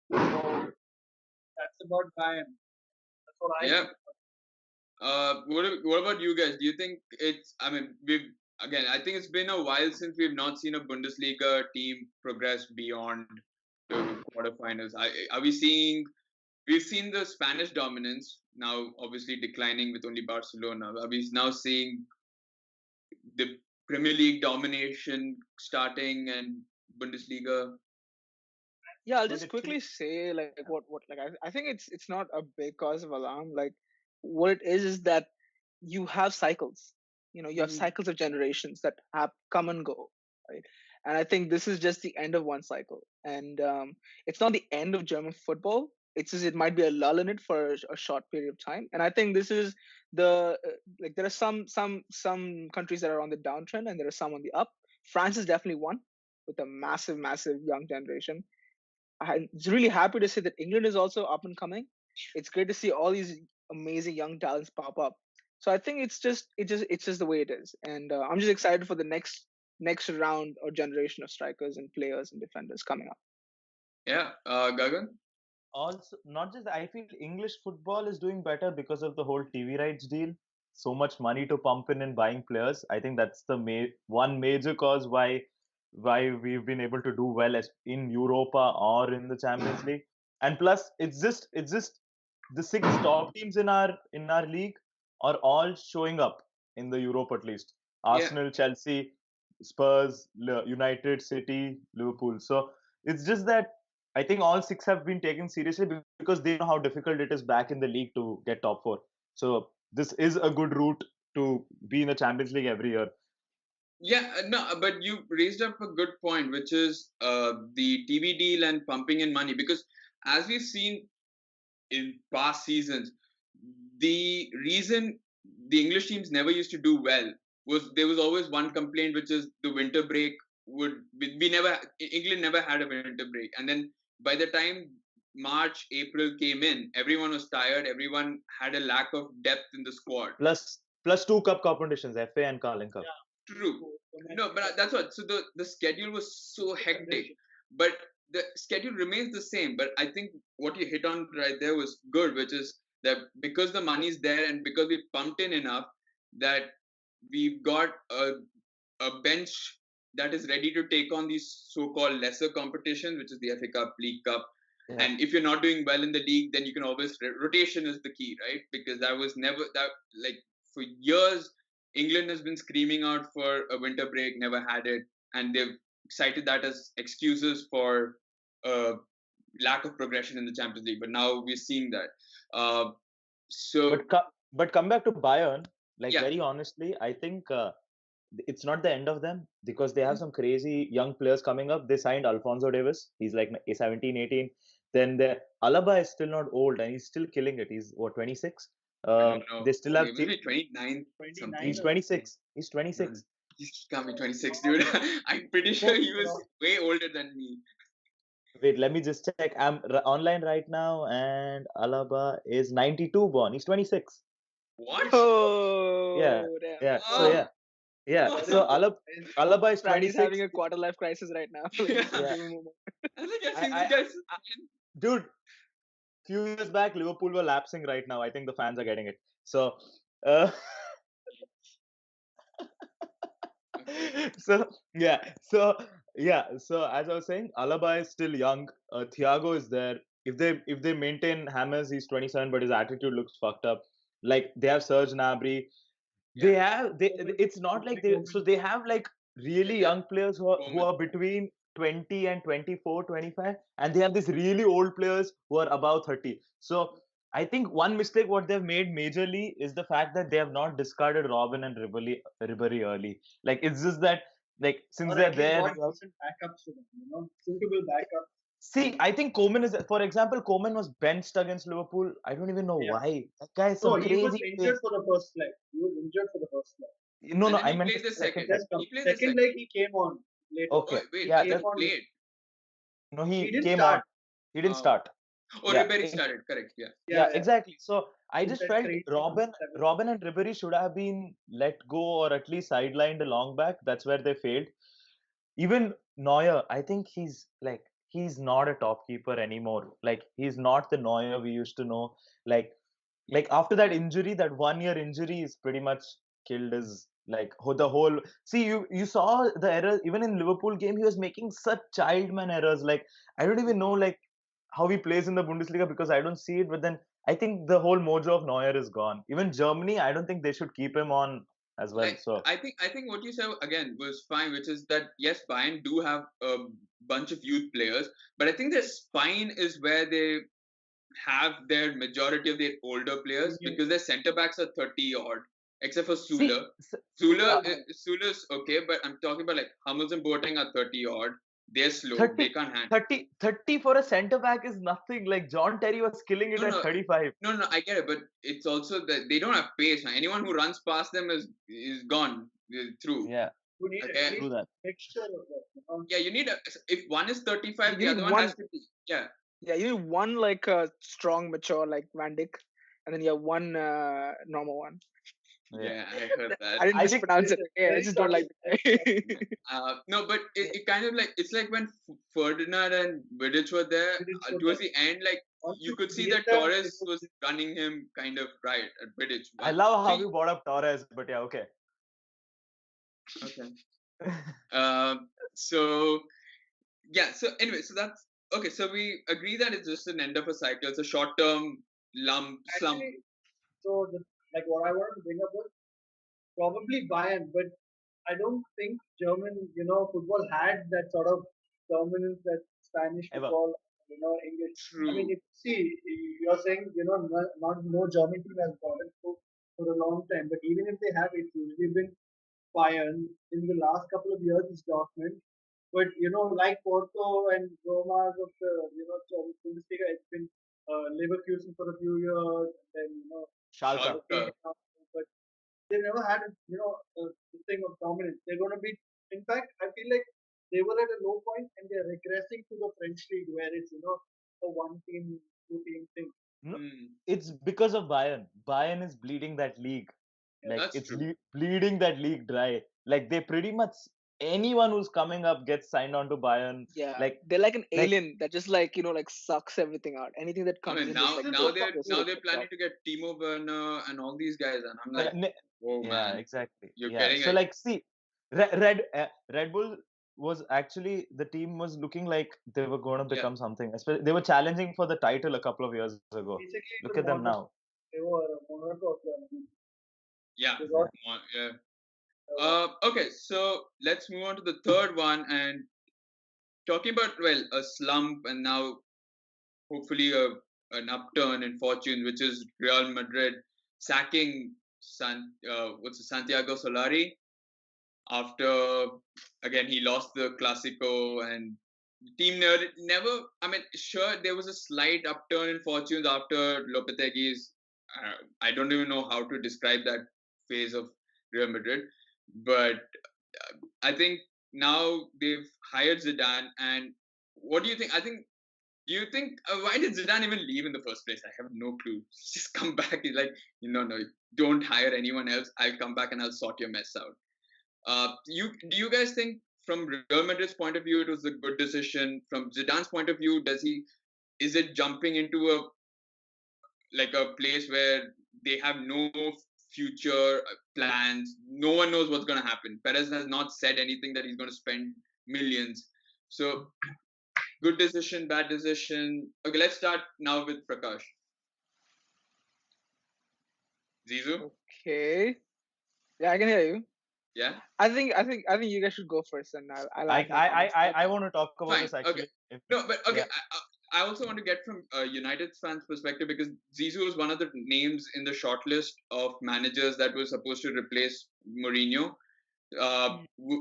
Speaker 2: So that's about Bayern. That's what I
Speaker 1: Yeah.
Speaker 2: think.
Speaker 1: What about you guys? Do you think it's? I mean, we've again. I think it's been a while since we've not seen a Bundesliga team progress beyond the quarterfinals. Are we seeing? We've seen the Spanish dominance now, obviously declining with only Barcelona. Are we now seeing the Premier League domination starting and Bundesliga?
Speaker 3: Yeah, I'll
Speaker 4: So
Speaker 3: just
Speaker 4: the
Speaker 3: quickly
Speaker 4: team,
Speaker 3: say like what like I think it's not a big cause of alarm. Like what it is that you have cycles. You have cycles of generations that have come and go, right? And I think this is just the end of one cycle, and it's not the end of German football. It's just it might be a lull in it for a short period of time, and I think this is the like there are some countries that are on the downtrend, and there are some on the up. France is definitely one with a massive young generation. I'm really happy to say that England is also up and coming. It's great to see all these amazing young talents pop up. So I think it's just the way it is, and I'm just excited for the next round or generation of strikers and players and defenders coming up.
Speaker 1: Yeah, Gagan.
Speaker 4: also not just I feel English football is doing better because of the whole TV rights deal. So much money to pump in buying players. I think that's the one major cause why we've been able to do well as in Europa or in the Champions League. And plus, it's just the six top teams in our league are all showing up in the Europe at least.
Speaker 1: Yeah,
Speaker 4: Arsenal, Chelsea, Spurs, United, City, Liverpool. So it's just that I think all six have been taken seriously because they know how difficult it is back in the league to get top four. So this is a good route to be in the Champions League every year.
Speaker 1: yeah, no, but you raised up a good point, which is the TV deal and pumping in money. Because as we've seen in past seasons, the reason the English teams never used to do well was there was always one complaint, which is the winter break would we never England never had a winter break, and then by the time March April came in, everyone was tired. Everyone had a lack of depth in the squad.
Speaker 4: Plus two cup competitions, FA and Carling Cup.
Speaker 1: True. No, but that's what. So the schedule was so hectic, but the schedule remains the same. But I think what you hit on right there was good, which is that because the money's there and because we pumped in enough, that we've got a bench that is ready to take on these so-called lesser competitions, which is the FA Cup, League Cup.
Speaker 4: Yeah.
Speaker 1: And if you're not doing well in the league, then you can always rotation is the key, right? Because that was never that like for years, England has been screaming out for a winter break, never had it, and they've cited that as excuses for uh, lack of progression in the Champions League. But now we're seeing that. Uh, so
Speaker 4: But come back to Bayern. Like
Speaker 1: yeah,
Speaker 4: very honestly, I think it's not the end of them because they have some crazy young players coming up. They signed Alfonso Davis. He's like 17, 18. Then the Alaba is still not old and he's still killing it. He's what 26.
Speaker 1: I don't know.
Speaker 4: They still have
Speaker 1: Maybe 29 something.
Speaker 4: he's
Speaker 2: 29 or something.
Speaker 4: 26. He's
Speaker 1: No,
Speaker 4: 26.
Speaker 1: he's coming 26, dude. I'm pretty sure he was way older than me.
Speaker 4: Wait, let me just check. I'm online right now, and Alaba is 92 born. He's 26.
Speaker 1: What?
Speaker 4: Yeah,
Speaker 3: Oh, damn.
Speaker 4: yeah. So
Speaker 1: Oh,
Speaker 4: yeah.
Speaker 1: what?
Speaker 4: So Alaba is
Speaker 3: Brandy's
Speaker 4: 26.
Speaker 3: having a quarter life crisis right now.
Speaker 1: Yeah.
Speaker 4: Yeah,
Speaker 3: Give him a moment.
Speaker 1: I think I've seen
Speaker 4: I,
Speaker 1: this guy.
Speaker 4: dude. Few years back, Liverpool were lapsing. Right now, I think the fans are getting it. So, uh, so yeah, so yeah, so as I was saying, Alaba is still young. Thiago is there. If they maintain Hammers, he's 27, but his attitude looks fucked up. Like they have Serge Gnabry.
Speaker 1: Yeah,
Speaker 4: It's not like they have like really
Speaker 1: yeah.
Speaker 4: young players who are between 20 and 24, 25, and they have these really old players who are above 30. So I think one mistake what they've made majorly is the fact that they have not discarded Robin and Ribery early. Like it's just that like since
Speaker 2: Or
Speaker 4: they're
Speaker 2: at least
Speaker 4: there.
Speaker 2: got decent backups to them, suitable backups.
Speaker 4: See, I think Coman is, for example, Coman was benched against Liverpool. I don't even know
Speaker 2: Yeah.
Speaker 4: why. That guy is
Speaker 2: No,
Speaker 4: some
Speaker 2: he was
Speaker 4: crazy
Speaker 2: injured
Speaker 4: pace.
Speaker 2: for the first leg. He was injured for the first leg.
Speaker 4: No,
Speaker 1: And
Speaker 4: no,
Speaker 1: then
Speaker 4: I
Speaker 1: he
Speaker 4: meant
Speaker 1: played
Speaker 4: the
Speaker 1: the
Speaker 4: second
Speaker 1: second.
Speaker 4: leg.
Speaker 2: Just
Speaker 1: He played the
Speaker 2: second
Speaker 1: second.
Speaker 2: leg he came on later.
Speaker 1: Oh,
Speaker 4: Okay,
Speaker 1: wait,
Speaker 4: yeah,
Speaker 1: I
Speaker 2: Came
Speaker 1: thought
Speaker 4: that
Speaker 1: he
Speaker 2: on.
Speaker 1: played.
Speaker 4: no,
Speaker 2: He
Speaker 4: he
Speaker 2: didn't
Speaker 4: came on.
Speaker 2: start.
Speaker 4: He didn't
Speaker 1: Oh,
Speaker 4: start.
Speaker 1: oh,
Speaker 4: Yeah,
Speaker 1: Ribery started. Correct. Yeah.
Speaker 2: Yeah,
Speaker 4: yeah,
Speaker 2: yeah.
Speaker 4: exactly. So I
Speaker 2: With
Speaker 4: just
Speaker 2: that
Speaker 4: felt
Speaker 2: crazy
Speaker 4: Robin,
Speaker 2: 7.
Speaker 4: Robin and Ribery should have been let go or at least sidelined a long back. That's where they failed. Even Neuer, I think he's not a top keeper anymore. Like he's not the Neuer we used to know. Like after that injury, that 1 year injury is pretty much killed his like the whole. See, you saw the errors even in Liverpool game. He was making such childman errors. Like I don't even know like how he plays in the Bundesliga because I don't see it. But then I think the whole mojo of Neuer is gone. Even Germany, I don't think they should keep him on as well.
Speaker 1: Like
Speaker 4: So
Speaker 1: I think what you said again was fine, which is that yes, Bayern do have a bunch of youth players, but I think their spine is where they have their majority of their older players because their centre backs are 30 odd, except for
Speaker 4: see,
Speaker 1: Sula.
Speaker 4: uh,
Speaker 1: Sula's okay, but I'm talking about like Hummels and Boateng are 30 odd. They're slow. They
Speaker 4: 30,
Speaker 1: can't handle.
Speaker 4: 30 for a centre back is nothing. Like John Terry was killing it
Speaker 1: No,
Speaker 4: at
Speaker 1: no,
Speaker 4: 35.
Speaker 1: no. I get it, but it's also that they don't have pace. Man. Anyone who runs past them is gone through.
Speaker 4: Yeah,
Speaker 2: You need at
Speaker 1: Okay.
Speaker 4: true
Speaker 2: least
Speaker 4: that.
Speaker 2: mixture of that.
Speaker 1: Yeah, you need if one is 35, the
Speaker 3: You
Speaker 1: other
Speaker 3: need
Speaker 1: one
Speaker 3: one.
Speaker 1: has to be. Yeah,
Speaker 3: Yeah, you need one like a strong, mature like Van Dijk, and then you have one normal one.
Speaker 4: Yeah.
Speaker 1: yeah, I heard that.
Speaker 3: I didn't
Speaker 4: I think
Speaker 3: mispronounce it. Okay, I
Speaker 2: Very
Speaker 3: just don't like
Speaker 2: subtle.
Speaker 3: the guy.
Speaker 1: No, but it kind of like it's like when Ferdinand and Vidic were there
Speaker 2: We did put
Speaker 1: towards
Speaker 2: that.
Speaker 1: the end. Like
Speaker 2: Once
Speaker 1: you
Speaker 2: you
Speaker 1: could see
Speaker 2: create
Speaker 1: that
Speaker 2: that, it
Speaker 1: Torres
Speaker 2: was
Speaker 1: was running him kind of right at Vidic.
Speaker 4: I
Speaker 1: One,
Speaker 4: love how
Speaker 1: three.
Speaker 4: you brought up Torres, but yeah, okay.
Speaker 1: Okay. So yeah. So anyway, so that's okay. So we agree that it's just an end of a cycle. It's a short-term slump.
Speaker 2: actually like what I wanted to bring up was probably Bayern, but I don't think German, football had that sort of dominance that Spanish
Speaker 4: Ever.
Speaker 2: football, English. I mean,
Speaker 1: True.
Speaker 2: if see, you're saying, no German team has gotten for a long time, but even if they have, it's usually been Bayern. In the last couple of years, it's Dortmund. But, like Porto and Roma of the, Bundesliga, it's been Leverkusen for a few years, and then,
Speaker 4: Schalke.
Speaker 2: okay,
Speaker 1: Schalke.
Speaker 2: but they never had the thing of dominance. They're going to be, in fact, I feel like they were at a low point and they're regressing to the French league where it's a one team, two team thing.
Speaker 4: No,
Speaker 1: Hmm.
Speaker 4: it's because of Bayern. Bayern is bleeding that league. Like
Speaker 1: That's
Speaker 4: it's
Speaker 1: true.
Speaker 4: bleeding that league dry. Like they pretty much anyone who's coming up gets signed on to Bayern.
Speaker 3: Yeah,
Speaker 4: Like
Speaker 3: they're like an
Speaker 4: like
Speaker 3: alien that just like like sucks everything out. Anything that
Speaker 1: I
Speaker 3: comes
Speaker 1: mean
Speaker 3: in just
Speaker 1: now
Speaker 3: like
Speaker 1: now
Speaker 2: Seasons
Speaker 1: they're
Speaker 2: of
Speaker 1: now
Speaker 2: good.
Speaker 1: they're planning to get Timo Werner and all these guys, and I'm like,
Speaker 4: ne-
Speaker 1: oh
Speaker 4: yeah,
Speaker 1: man,
Speaker 4: exactly.
Speaker 1: you're
Speaker 4: Yeah.
Speaker 1: getting
Speaker 4: So
Speaker 1: like
Speaker 4: like see, Red Bull was actually the team was looking like they were going to
Speaker 1: Yeah,
Speaker 4: become something. They were challenging for the title a couple of years ago.
Speaker 2: Basically,
Speaker 4: Look
Speaker 2: the
Speaker 4: at them
Speaker 2: Monaco,
Speaker 4: now.
Speaker 2: they were Monaco of the
Speaker 1: yeah,
Speaker 2: they got
Speaker 4: Yeah.
Speaker 1: yeah.
Speaker 2: uh,
Speaker 1: Okay, so let's move on to the third one and talking about a slump and now hopefully an upturn in fortune, which is Real Madrid sacking Santiago Solari after again he lost the Clasico and the team never. I mean, sure there was a slight upturn in fortunes after Lopetegui's. I don't even know how to describe that phase of Real Madrid, but I think now they've hired Zidane. And what do you think? Do you think why did Zidane even leave in the first place? I have no clue. Just come back. He's like, no, don't hire anyone else. I'll come back and I'll sort your mess out. Do you guys think from Real Madrid's point of view it was a good decision? From Zidane's point of view, is it jumping into a place where they have no future plans? No one knows what's going to happen. Perez has not said anything that he's going to spend millions. So good decision, bad decision. Okay, let's start now with Prakash. Zizou?
Speaker 3: Okay. Yeah, I can hear you.
Speaker 1: Yeah?
Speaker 3: I think you guys should go first, and I'll add my comments.
Speaker 4: I want to talk about
Speaker 1: Fine.
Speaker 4: this
Speaker 1: Okay.
Speaker 4: actually.
Speaker 1: No, but okay.
Speaker 4: Yeah.
Speaker 1: I also want to get from United fans' perspective because Zizou was one of the names in the shortlist of managers that was supposed to replace Mourinho.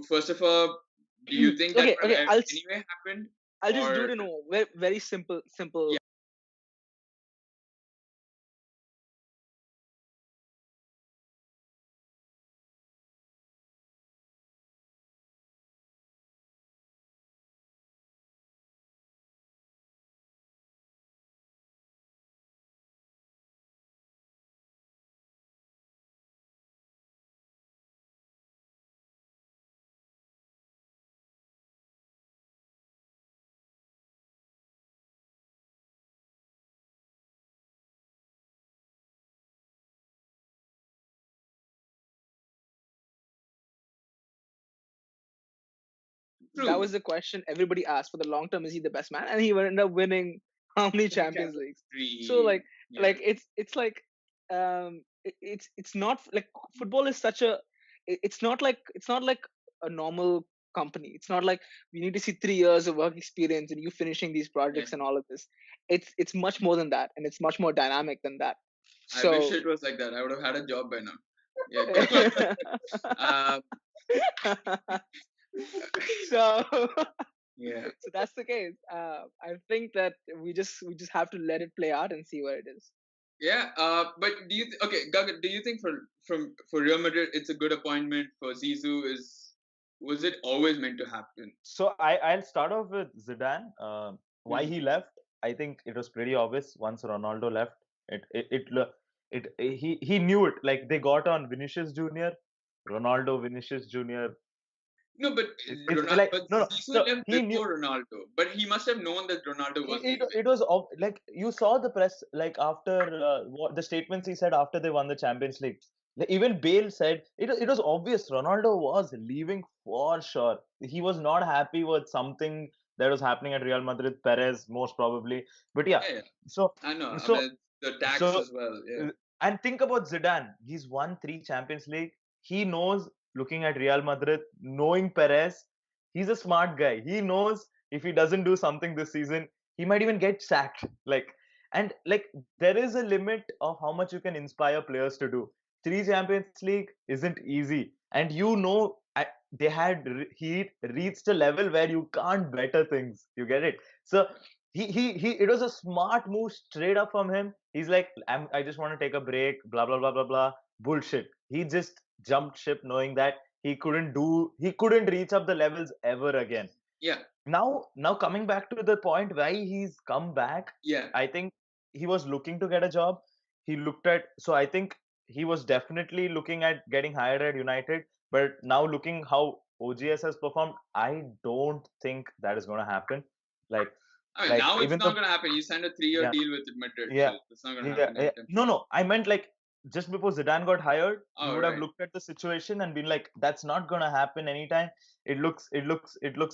Speaker 1: First of all, do you think that
Speaker 3: Okay,
Speaker 1: would
Speaker 3: okay.
Speaker 1: have anyway happened?
Speaker 3: I'll just do
Speaker 1: Or
Speaker 3: it in a very, very simple.
Speaker 1: yeah,
Speaker 3: That
Speaker 1: true.
Speaker 3: was the question everybody asked for the long term. Is he the best man? And he ended up winning how many Champions
Speaker 2: champion.
Speaker 3: Leagues? So
Speaker 1: Three. Yeah.
Speaker 3: it's like it's not like football is such a it's not like a normal company. It's not like we need to see 3 years of work experience and you finishing these
Speaker 1: Yeah.
Speaker 3: projects and all of this. It's much more than that, and it's much more dynamic than that.
Speaker 1: I wish
Speaker 3: So
Speaker 1: it was like that. I would have had a job by now. Yeah, go. uh,
Speaker 3: so
Speaker 1: yeah.
Speaker 3: so that's the case. I think that we just have to let it play out and see where it is.
Speaker 1: Yeah, but okay, Gagan, do you think for Real Madrid it's a good appointment for Zizou? Was it always meant to happen?
Speaker 4: So I'll start off with Zidane. Why
Speaker 1: Hmm.
Speaker 4: he left? I think it was pretty obvious once Ronaldo left. It it it, lo- he knew it. Like they got on Vinicius Junior, Ronaldo, Vinicius Junior.
Speaker 1: No, but
Speaker 4: Like
Speaker 1: but
Speaker 4: no, no.
Speaker 1: Zizou
Speaker 4: So
Speaker 1: left
Speaker 4: he knew
Speaker 1: before Ronaldo, but he must have known that Ronaldo was leaving.
Speaker 4: it was like you saw the press like after what the statements he said after they won the Champions League. Like, even Bale said it was obvious Ronaldo was leaving for sure. He was not happy with something that was happening at Real Madrid, Perez most probably. But yeah,
Speaker 1: Yeah, yeah,
Speaker 4: so
Speaker 1: I know. I
Speaker 4: so
Speaker 1: mean the tax
Speaker 4: so
Speaker 1: as well. Yeah,
Speaker 4: and think about Zidane. He's won 3 Champions League. He knows, looking at Real Madrid, knowing Perez, he's a smart guy. He knows if he doesn't do something this season, he might even get sacked. And there is a limit of how much you can inspire players to do. 3 Champions League isn't easy, and they had he reached a level where you can't better things. You get it? So he it was a smart move straight up from him. He's like, I just want to take a break, blah blah blah blah blah. Bullshit. He just jumped ship knowing that he couldn't reach up the levels ever again.
Speaker 1: yeah,
Speaker 4: Now coming back to the point why he's come back,
Speaker 1: yeah.
Speaker 4: I think he was looking to get a job. So I think he was definitely looking at getting hired at United, but now looking how OGS has performed, I don't think that is going to happen. Like
Speaker 1: I mean
Speaker 4: like
Speaker 1: now it's
Speaker 4: even
Speaker 1: not
Speaker 4: though
Speaker 1: gonna happen. He signed a 3-year
Speaker 4: yeah
Speaker 1: deal with Madrid,
Speaker 4: yeah
Speaker 1: so it's not gonna
Speaker 4: yeah,
Speaker 1: happen anytime
Speaker 4: no,
Speaker 1: soon.
Speaker 4: no, I meant like just before Zidane got hired, he
Speaker 1: Oh,
Speaker 4: would have
Speaker 1: right.
Speaker 4: looked at the situation and been like, "That's not gonna happen anytime. It looks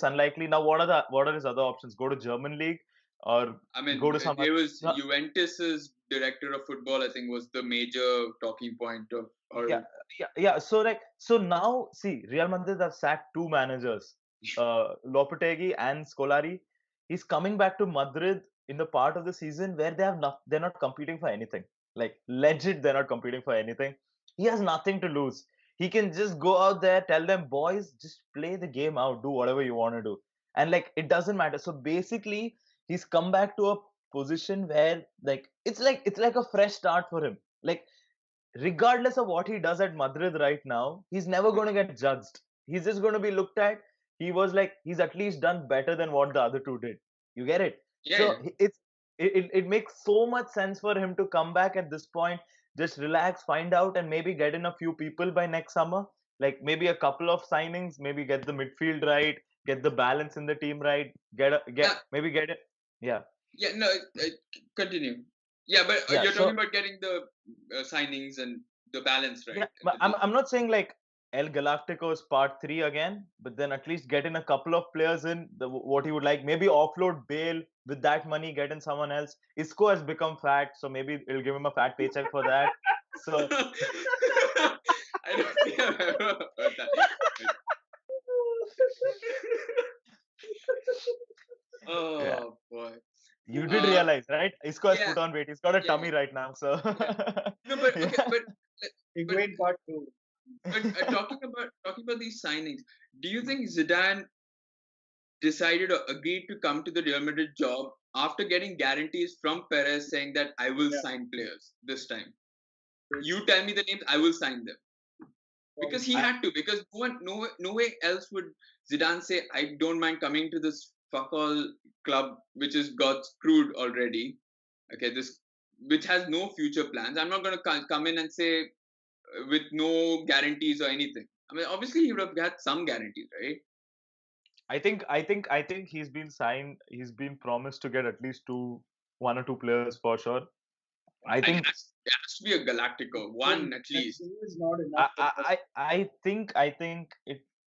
Speaker 4: unlikely." Now, what are his other options? Go to German league or
Speaker 1: I mean,
Speaker 4: go to some
Speaker 1: there
Speaker 4: other.
Speaker 1: was
Speaker 4: No,
Speaker 1: Juventus's director of football, I think, was the major talking point of,
Speaker 4: yeah,
Speaker 1: or
Speaker 4: yeah. So now, see, Real Madrid have sacked two managers, Lopetegui and Scolari. He's coming back to Madrid in the part of the season where they're not competing for anything. Like legit, they're not competing for anything. He has nothing to lose. He can just go out there, tell them, boys, just play the game out, do whatever you want to do, and like it doesn't matter. So basically, he's come back to a position where like it's like a fresh start for him. Like regardless of what he does at Madrid right now, he's never going to get judged. He's just going to be looked at. He's at least done better than what the other two did. You get it?
Speaker 1: yeah,
Speaker 4: So
Speaker 1: yeah.
Speaker 4: it makes so much sense for him to come back at this point, just relax, find out, and maybe get in a few people by next summer. Like maybe a couple of signings, maybe get the midfield right, get the balance in the team right,
Speaker 1: Yeah,
Speaker 4: get it. Yeah,
Speaker 1: yeah. No, continue. Yeah, but
Speaker 4: yeah.
Speaker 1: you're talking
Speaker 4: So
Speaker 1: about getting the signings and the balance right.
Speaker 4: yeah, but I'm not saying like El Galacticos Part 3 again, but then at least get in a couple of players in what he would like. Maybe offload Bale with that money, get in someone else. Isco has become fat, so maybe it'll give him a fat paycheck for that. So
Speaker 1: I don't think I've ever heard that.
Speaker 4: yeah,
Speaker 1: Oh boy.
Speaker 4: you did
Speaker 1: Uh,
Speaker 4: realize, right? Isco has
Speaker 1: yeah,
Speaker 4: put on weight. He's got a
Speaker 1: yeah,
Speaker 4: tummy right now. So
Speaker 1: yeah. No, but okay,
Speaker 4: yeah.
Speaker 1: but
Speaker 2: Higuain part 2.
Speaker 1: talking about these signings, do you think Zidane decided or agreed to come to the Real Madrid job after getting guarantees from Perez saying that I will
Speaker 2: Yeah.
Speaker 1: sign players this time?
Speaker 2: Yes.
Speaker 1: You tell me the names, I will sign them. Because he
Speaker 2: Probably.
Speaker 1: had to, because no way else would Zidane say, I don't mind coming to this fuck all club which has got screwed already. Okay, this which has no future plans. I'm not going to come in and say with no guarantees or anything. I mean, obviously he would have had some guarantees, right?
Speaker 4: I think he's been signed. He's been promised to get at least one or two players for sure. I
Speaker 1: It
Speaker 4: think
Speaker 1: has to be a Galactico, one at
Speaker 2: And
Speaker 1: least.
Speaker 2: two is not
Speaker 4: I
Speaker 2: enough for
Speaker 4: I
Speaker 2: us.
Speaker 4: I think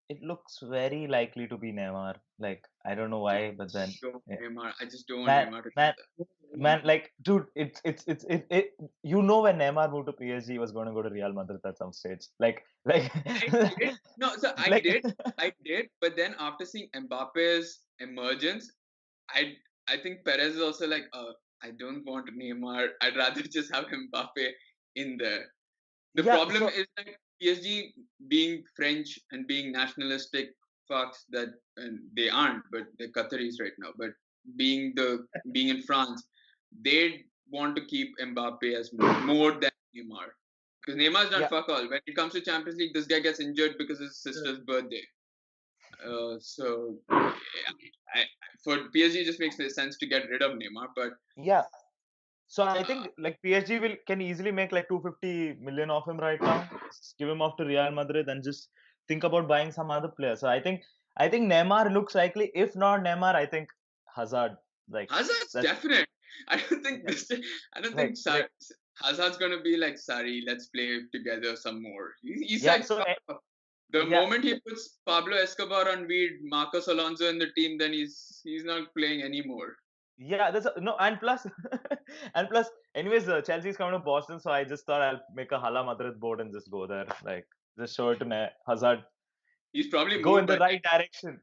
Speaker 4: it looks very likely to be Neymar. Like I don't know why, but then
Speaker 1: Don't
Speaker 4: yeah.
Speaker 1: Neymar. I just don't want
Speaker 4: man
Speaker 1: Neymar to do
Speaker 4: man
Speaker 1: that.
Speaker 4: man like dude, it you know when Neymar moved to PSG, he was going to go to Real Madrid at some stage. Like
Speaker 1: I did. No, so I
Speaker 4: like
Speaker 1: did. I did. But then after seeing Mbappe's emergence, I I think Perez is also like, I don't want Neymar. I'd rather just have Mbappe in there. The
Speaker 4: yeah.
Speaker 1: problem
Speaker 4: So
Speaker 1: is that PSG being French and being nationalistic fucks that, and they aren't, but they're Qataris right now. But being in France, they want to keep Mbappe as more than Neymar. Because Neymar's done
Speaker 4: yeah.
Speaker 1: fuck all. When it comes to Champions League, this guy gets injured because of his
Speaker 2: Yeah.
Speaker 1: sister's birthday. So yeah, for PSG, it just makes sense to get rid of Neymar. But
Speaker 4: Yeah. So I
Speaker 1: uh,
Speaker 4: think like PSG can easily make like 250 million of him right now. Just give him off to Real Madrid and just think about buying some other player. So I think Neymar looks likely. If not Neymar, I think Hazard. Like
Speaker 1: Hazard's
Speaker 4: that's
Speaker 1: definite. I don't think this. I don't think
Speaker 4: like
Speaker 1: Hazard's gonna be like, sorry, let's play together some more. He's
Speaker 4: yeah.
Speaker 1: like,
Speaker 4: So
Speaker 1: the
Speaker 4: yeah,
Speaker 1: moment he puts Pablo Escobar on weed, Marcos Alonso in the team, then he's not playing anymore.
Speaker 4: yeah. That's no, and plus and plus. Anyways, Chelsea's coming to Boston, so I just thought I'll make a Hala Madrid board and just go there. Like just show it to Hazard.
Speaker 1: He's probably
Speaker 4: Go in
Speaker 1: moved
Speaker 4: the
Speaker 1: by
Speaker 4: right direction.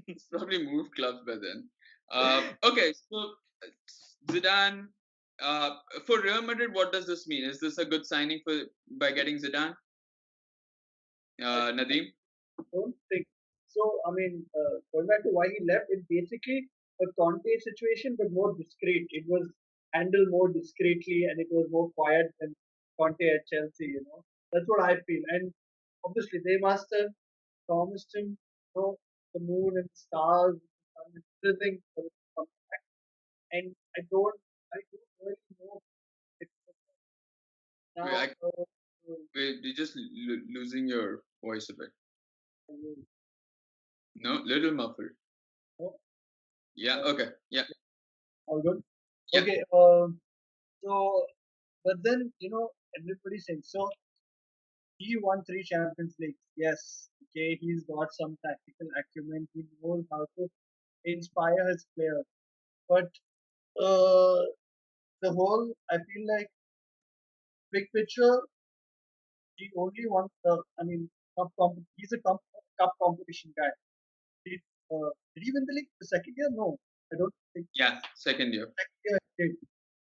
Speaker 1: he's probably moved clubs by then. Okay, so Zidane. For Real Madrid, what does this mean? Is this a good signing for by getting Zidane?
Speaker 2: I, I
Speaker 1: Nadeem?
Speaker 2: don't think so. I mean, going back to why he left, it's basically a Conte situation, but more discreet. It was handled more discreetly and it was more quiet than Conte at Chelsea, That's what I feel. And obviously, they must have promised him, the moon and stars and everything for him to come back. And I don't really know if
Speaker 1: Wait,
Speaker 2: now.
Speaker 1: you're just losing your voice a bit.
Speaker 2: Uh,
Speaker 1: No, little muffled.
Speaker 2: no,
Speaker 1: Yeah.
Speaker 2: uh,
Speaker 1: Okay. Yeah.
Speaker 2: all good.
Speaker 1: Yeah.
Speaker 2: Okay. So But then, everybody's saying, so he won 3 Champions Leagues. Yes, okay, he's got some tactical acumen. He knows how to inspire his players. But uh, the whole, I feel like, big picture, he only won he's a cup competition guy. He, did he win the league the second year? No, I don't think.
Speaker 1: Yeah, second year.
Speaker 2: Second year he did.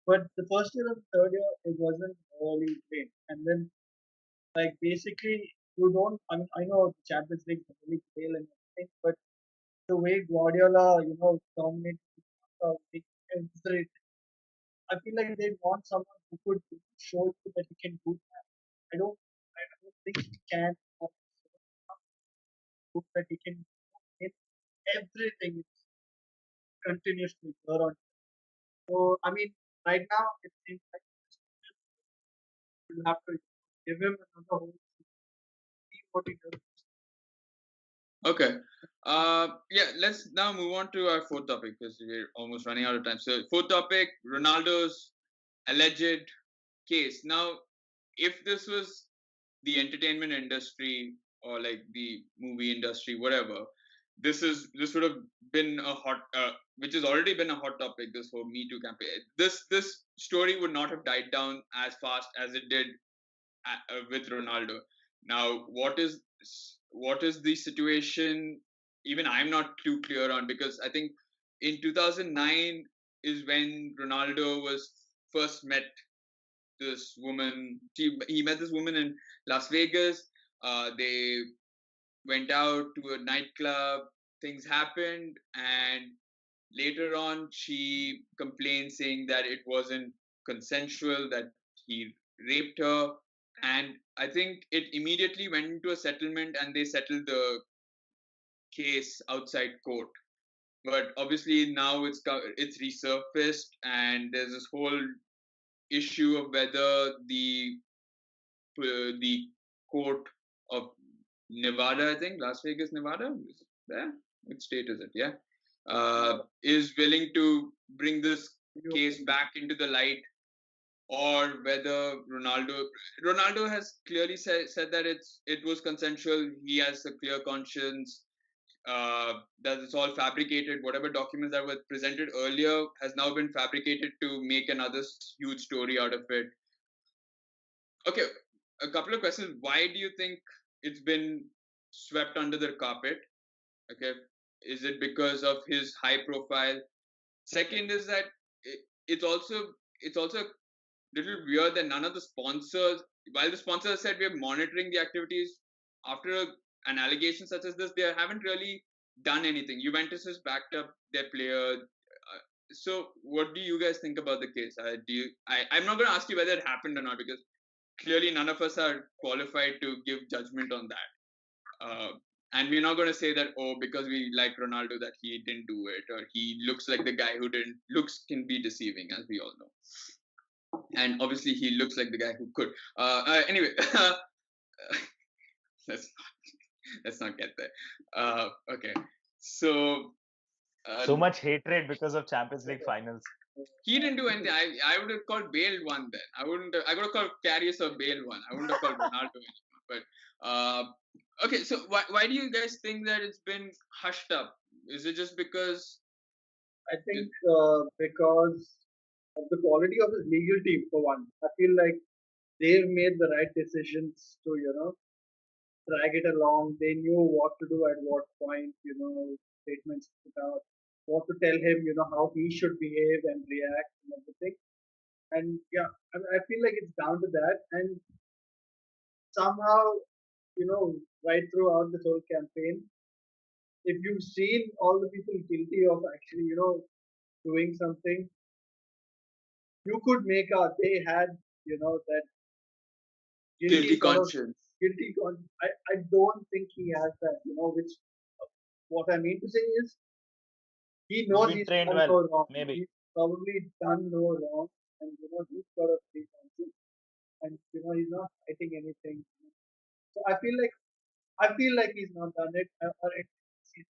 Speaker 2: But the first year and the third year, it wasn't really great. And then, like, basically, you don't, I know the Champions League is a really fail and everything, but the way Guardiola, dominated everything, I feel like they want someone who could show you that he can do that. I don't think he can prove that he can hit everything continuously year on. So, I mean, right now, it seems like we'll have to give him another whole see what he does.
Speaker 1: Okay. Yeah, let's now move on to our fourth topic because we're almost running out of time. So, fourth topic, Ronaldo's alleged case. Now, if this was the entertainment industry or like the movie industry, whatever, this would have been a hot, which has already been a hot topic. This whole Me Too campaign. This story would not have died down as fast as it did with Ronaldo. Now, what is the situation? Even I'm not too clear on, because I think in 2009 is when Ronaldo was first met this woman. He met this woman in Las Vegas. They went out to a nightclub. Things happened, and later on, she complained saying that it wasn't consensual, that he raped her. And I think it immediately went into a settlement and they settled the case outside court. But obviously now it's resurfaced, and there's this whole issue of whether the court of Nevada, I think Las Vegas, Nevada, is it there? Which state is it? Yeah, is willing to bring this case back into the light, or whether Ronaldo has clearly said that it was consensual. He has a clear conscience. That it's all fabricated. Whatever documents that were presented earlier has now been fabricated to make another huge story out of it. Okay, a couple of questions. Why do you think it's been swept under the carpet? Okay, is it because of his high profile? Second is that it's also a little weird that none of the sponsors, while the sponsors said we're monitoring the activities, after an allegation such as this, they haven't really done anything. Juventus has backed up their player. So, what do you guys think about the case? I'm not going to ask you whether it happened or not, because clearly none of us are qualified to give judgment on that. And we're not going to say that, oh, because we like Ronaldo, that he didn't do it, or he looks like the guy who didn't. Looks can be deceiving, as we all know. And obviously, he looks like the guy who could. Anyway, let's not get there. Okay, so
Speaker 4: So much hatred because of Champions League finals.
Speaker 1: he didn't do anything. I would have called Bale one then. I wouldn't. I would have called Karius or Bale one. I wouldn't have called Ronaldo anymore. But okay, so why do you guys think that it's been hushed up? Is it just because?
Speaker 2: I think because of the quality of his legal team, for one. I feel like they've made the right decisions to, drag it along. They knew what to do at what point, statements put out, what to tell him, how he should behave and react and everything. And yeah, I feel like it's down to that. And somehow, right throughout this whole campaign, if you've seen all the people guilty of actually, doing something, you could make out they had, that guilty
Speaker 1: Guilty
Speaker 2: sort of
Speaker 1: conscience.
Speaker 2: guilty conscience. I don't think he has that, which what I mean to say is he knows
Speaker 4: Been
Speaker 2: he's
Speaker 4: trained
Speaker 2: done
Speaker 4: well,
Speaker 2: no wrong.
Speaker 4: maybe.
Speaker 2: He's probably done no wrong, and he's got a free conscience, and he's not fighting anything. So I feel like he's not done it, or at least he's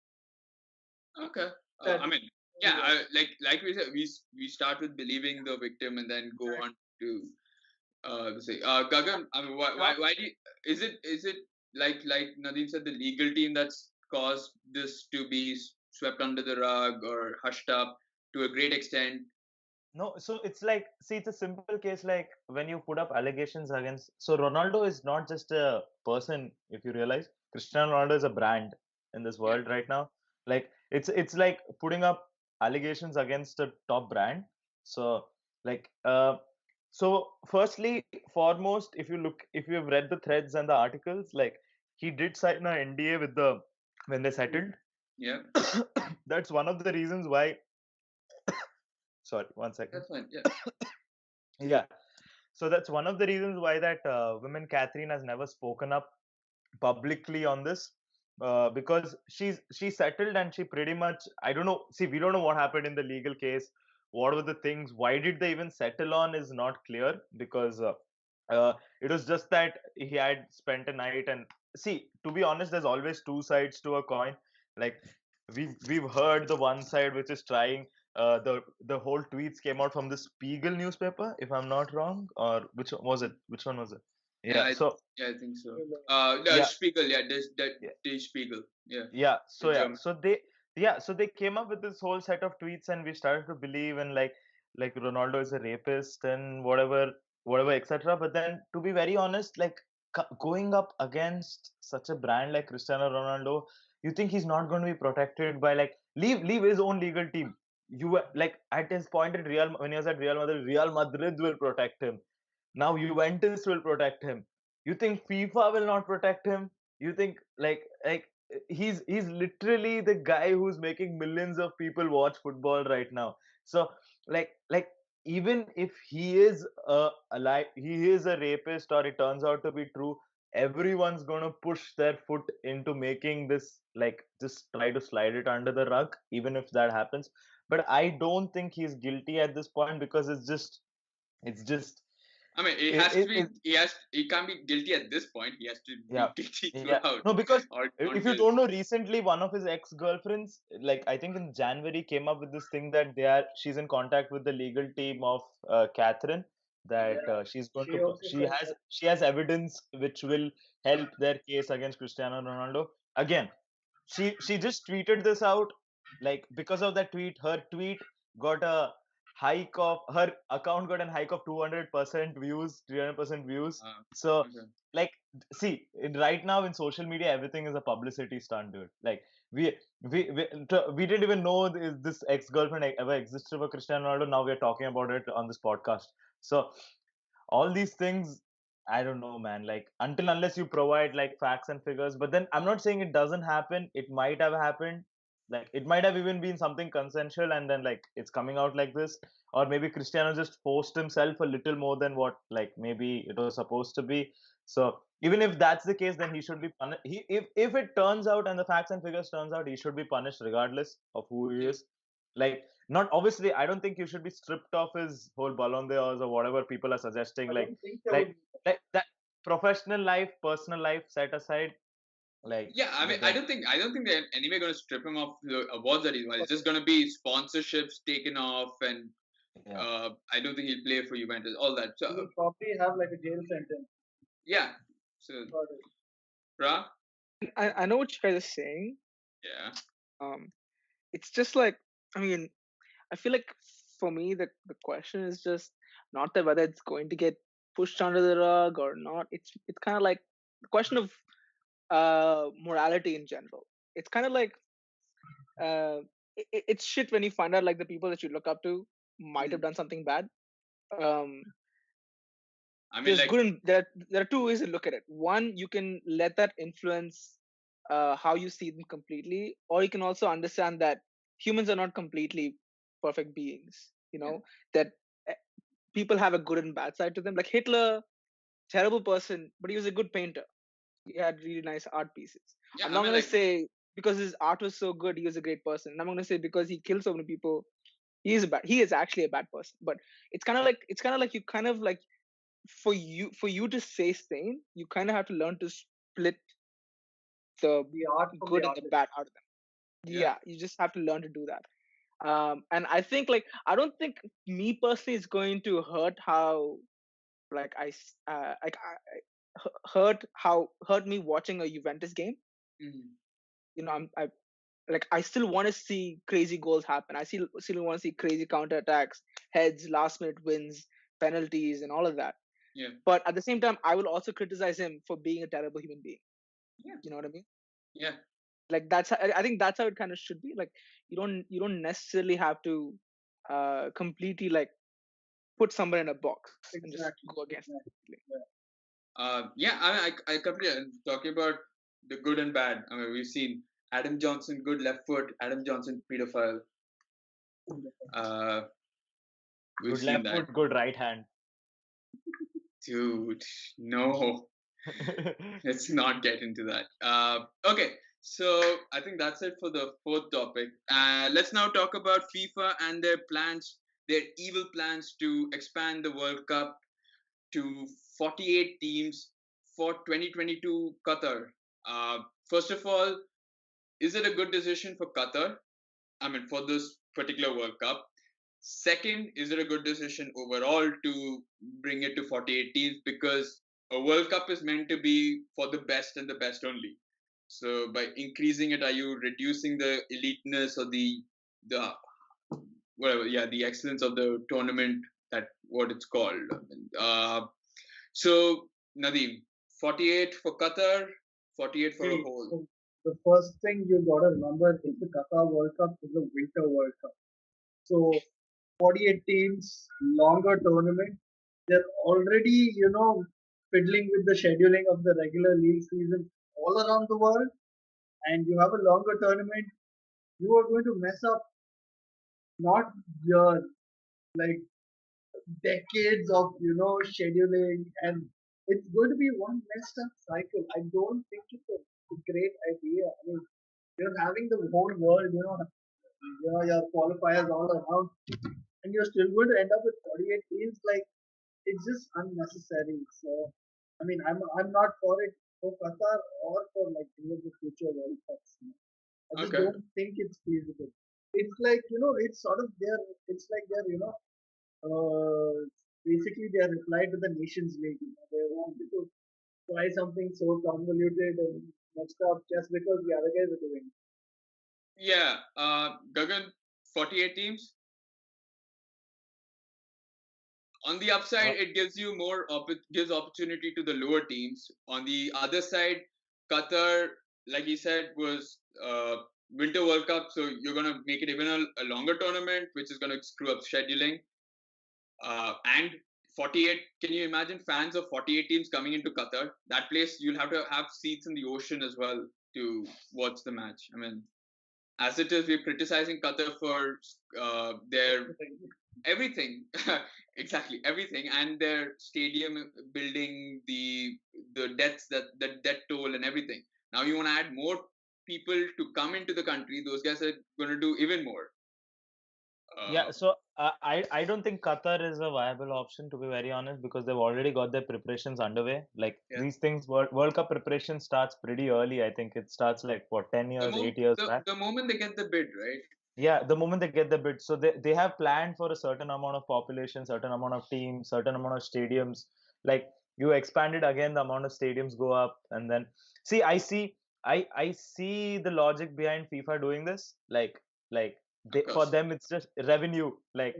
Speaker 1: Okay.
Speaker 2: that.
Speaker 1: I mean, yeah. Like we said, we start with believing the victim and then go on to Gagan, I mean,
Speaker 3: Yeah.
Speaker 1: why do you, is it like Nadeem said, the legal team that's caused this to be swept under the rug or hushed up to a great extent?
Speaker 4: No, so it's like, see, it's a simple case like when you put up allegations against. So Ronaldo is not just a person, if you realize. Cristiano Ronaldo is a brand in this
Speaker 1: Yeah.
Speaker 4: world right now. Like it's like putting up allegations against a top brand. So like so firstly, foremost, if you have read the threads and the articles, like he did sign an NDA with the when they settled.
Speaker 1: Yeah,
Speaker 4: That's one of the reasons why. Sorry, one second.
Speaker 1: that's fine. Yeah.
Speaker 4: Yeah. So that's one of the reasons why that woman Catherine has never spoken up publicly on this, because she settled and she pretty much, I don't know. See, we don't know what happened in the legal case. What were the things? Why did they even settle on is not clear, because it was just that he had spent a night. And see, to be honest, there's always two sides to a coin. Like we've heard the one side which is trying. The whole tweets came out from the Spiegel newspaper, if I'm not wrong, or which one was it? Which one was it?
Speaker 1: Yeah,
Speaker 4: Yeah. So
Speaker 1: yeah, I think so.
Speaker 4: yeah,
Speaker 1: Spiegel, yeah, that
Speaker 4: yeah,
Speaker 1: Der Spiegel, yeah,
Speaker 4: yeah.
Speaker 1: the
Speaker 4: So yeah,
Speaker 1: German.
Speaker 4: so they came up with this whole set of tweets, and we started to believe in like Ronaldo is a rapist and whatever etc. But then, to be very honest, like going up against such a brand like Cristiano Ronaldo, you think he's not going to be protected by, like, leave his own legal team. Like at his point at Real, when he was at Real Madrid will protect him. Now Juventus will protect him. You think FIFA will not protect him? You think like he's literally the guy who's making millions of people watch football right now. So like even if he is he is a rapist, or it turns out to be true, everyone's going to push their foot into making this, like, just try to slide it under the rug, even if that happens. But I don't think he's guilty at this point, because it's just
Speaker 1: I mean, it has to be.
Speaker 4: it
Speaker 1: He can't be guilty at this point. He has to
Speaker 4: yeah,
Speaker 1: be guilty
Speaker 4: yeah.
Speaker 1: throughout,
Speaker 4: No, because
Speaker 1: or
Speaker 4: if you
Speaker 1: until.
Speaker 4: don't know, recently one of his ex-girlfriends, like I think in January, came up with this thing that she's in contact with the legal team of Catherine, that
Speaker 2: Yeah,
Speaker 4: she's going
Speaker 2: she
Speaker 4: to
Speaker 2: also said that.
Speaker 4: she has evidence which will help their case against Cristiano Ronaldo. Again, she just tweeted this out. Like, because of that tweet, her tweet got a hike of her account got a hike of 200% views, 300% views. So
Speaker 1: Okay.
Speaker 4: like, see, right now in social media, everything is a publicity stunt, dude. Like, we we didn't even know this ex-girlfriend ever existed for Cristiano Ronaldo. Now we're talking about it on this podcast. So all these things, I don't know, man. Like, until unless you provide like facts and figures. But then I'm not saying it doesn't happen. It might have happened. Like, it might have even been something consensual, and then like it's coming out like this. Or maybe Cristiano just forced himself a little more than what, like, maybe it was supposed to be. So even if that's the case, then he should be punished. If it turns out and the facts and figures turns out, he should be punished regardless of who he
Speaker 1: Yeah.
Speaker 4: is. Like, not obviously, I don't think you should be stripped of his whole Ballon d'Ors or whatever people are suggesting.
Speaker 2: I don't think there
Speaker 4: Like
Speaker 2: would be.
Speaker 4: like that, professional life, personal life set aside. Like,
Speaker 1: Yeah, I mean,
Speaker 4: but then
Speaker 1: I don't think they're anyway going to strip him of the awards that he's won. It's just going to be sponsorships taken off, and
Speaker 4: yeah,
Speaker 1: I don't think he'll play for Juventus. All that. So
Speaker 2: He will probably have like a jail sentence.
Speaker 1: yeah. So
Speaker 2: Got it.
Speaker 1: Ra,
Speaker 3: I know what you guys are saying.
Speaker 1: yeah,
Speaker 3: Um, it's just like, I mean, I feel like for me the question is just not that whether it's going to get pushed under the rug or not. It's kind of like the question of morality in general. It's kind of like it's shit when you find out like the people that you look up to might have
Speaker 1: Mhm.
Speaker 3: done something bad. Um,
Speaker 1: I mean,
Speaker 3: there's
Speaker 1: like,
Speaker 3: good and there are two ways to look at it. One, you can let that influence how you see them completely, or you can also understand that humans are not completely perfect beings. You
Speaker 1: yeah,
Speaker 3: know that eh, people have a good and bad side to them. Like Hitler, terrible person, but he was a good painter. He had really nice art pieces.
Speaker 1: yeah.
Speaker 3: I'm
Speaker 1: I
Speaker 3: not
Speaker 1: mean,
Speaker 3: gonna
Speaker 1: like,
Speaker 3: say because his art was so good, he was a great person. And I'm gonna say because he killed so many people, he is actually a bad person. But it's kind of like you kind of like for you to say sane, you kind of have to learn to split the
Speaker 2: The art from the
Speaker 3: good and the
Speaker 2: artist.
Speaker 3: bad out of them.
Speaker 1: yeah,
Speaker 3: Yeah, you just have to learn to do that. And I think like I don't think me personally is going to hurt how like hurt me watching a Juventus game.
Speaker 1: Mhm.
Speaker 3: You know, I still want to see crazy goals happen. I still want to see crazy counter attacks, heads, last minute wins, penalties, and all of that.
Speaker 1: Yeah.
Speaker 3: But at the same time, I will also criticize him for being a terrible human being.
Speaker 1: Yeah.
Speaker 3: You know what I mean?
Speaker 1: Yeah.
Speaker 3: Like I think that's how it kind of should be. Like you don't necessarily have to completely like put someone in a box and just
Speaker 2: Exactly.
Speaker 3: go against them.
Speaker 2: Exactly. Yeah.
Speaker 1: Yeah. I completely talking about the good and bad. I mean, we've seen Adam Johnson, good left foot. Adam Johnson, pedophile. Uh, we've
Speaker 4: Good
Speaker 1: seen
Speaker 4: left
Speaker 1: that.
Speaker 4: foot, good right hand.
Speaker 1: Dude, no. Let's not get into that. Okay, so I think that's it for the fourth topic. Let's now talk about FIFA and their plans, their evil plans to expand the World Cup to 48 teams for 2022 Qatar. First of all, is it a good decision for Qatar? I mean, for this particular World Cup. Second, is it a good decision overall to bring it to 48 teams? Because a World Cup is meant to be for the best and the best only. So by increasing it, are you reducing the eliteness or the whatever, yeah, the excellence of the tournament, that what it's called? So Nadeem, 48 for Qatar, 48 for a
Speaker 2: See,
Speaker 1: whole.
Speaker 2: so the first thing you gotta remember is the Qatar World Cup is a winter World Cup. So 48 teams, longer tournament. They're already, fiddling with the scheduling of the regular league season all around the world, and you have a longer tournament. You are going to mess up not your like decades of scheduling, and it's going to be one messed up cycle. I don't think it's a great idea. I mean, you're having the whole world, your qualifiers all around, and you're still going to end up with 48 teams. Like, it's just unnecessary. So, I mean, I'm not for it for Qatar or for like the future World Cups. I just
Speaker 1: Okay.
Speaker 2: don't think it's feasible. It's like it's sort of their, it's like their, uh, basically their reply to the Nations League. They wanted to try something so convoluted and messed up just because the other guys are doing it.
Speaker 1: Yeah. Gagan, 48 teams. On the upside,
Speaker 4: Uh,
Speaker 1: it gives you gives opportunity to the lower teams. On the other side, Qatar, like you said, was Winter World Cup, so you're gonna make it even a longer tournament, which is gonna screw up scheduling. And 48, can you imagine fans of 48 teams coming into Qatar? That place, you'll have to have seats in the ocean as well to watch the match. I mean, as it is, we're criticizing Qatar for their everything, exactly everything, and their stadium building, the debts, that the debt toll and everything. Now you want to add more people to come into the country. Those guys are going to do even more.
Speaker 4: yeah,
Speaker 1: uh,
Speaker 4: so I don't think Qatar is a viable option, to be very honest, because they've already got their preparations underway. Like
Speaker 1: yeah,
Speaker 4: these things, World Cup preparation starts pretty early. I think it starts like what, 10 years, 8 years back.
Speaker 1: the moment they get the bid, right?
Speaker 4: Yeah, the moment they get the bid, so they have planned for a certain amount of population, certain amount of teams, certain amount of stadiums. Like you expand it again, the amount of stadiums go up, and then see, I see the logic behind FIFA doing this. Like
Speaker 1: Of
Speaker 4: for
Speaker 1: course.
Speaker 4: them, it's just revenue. Like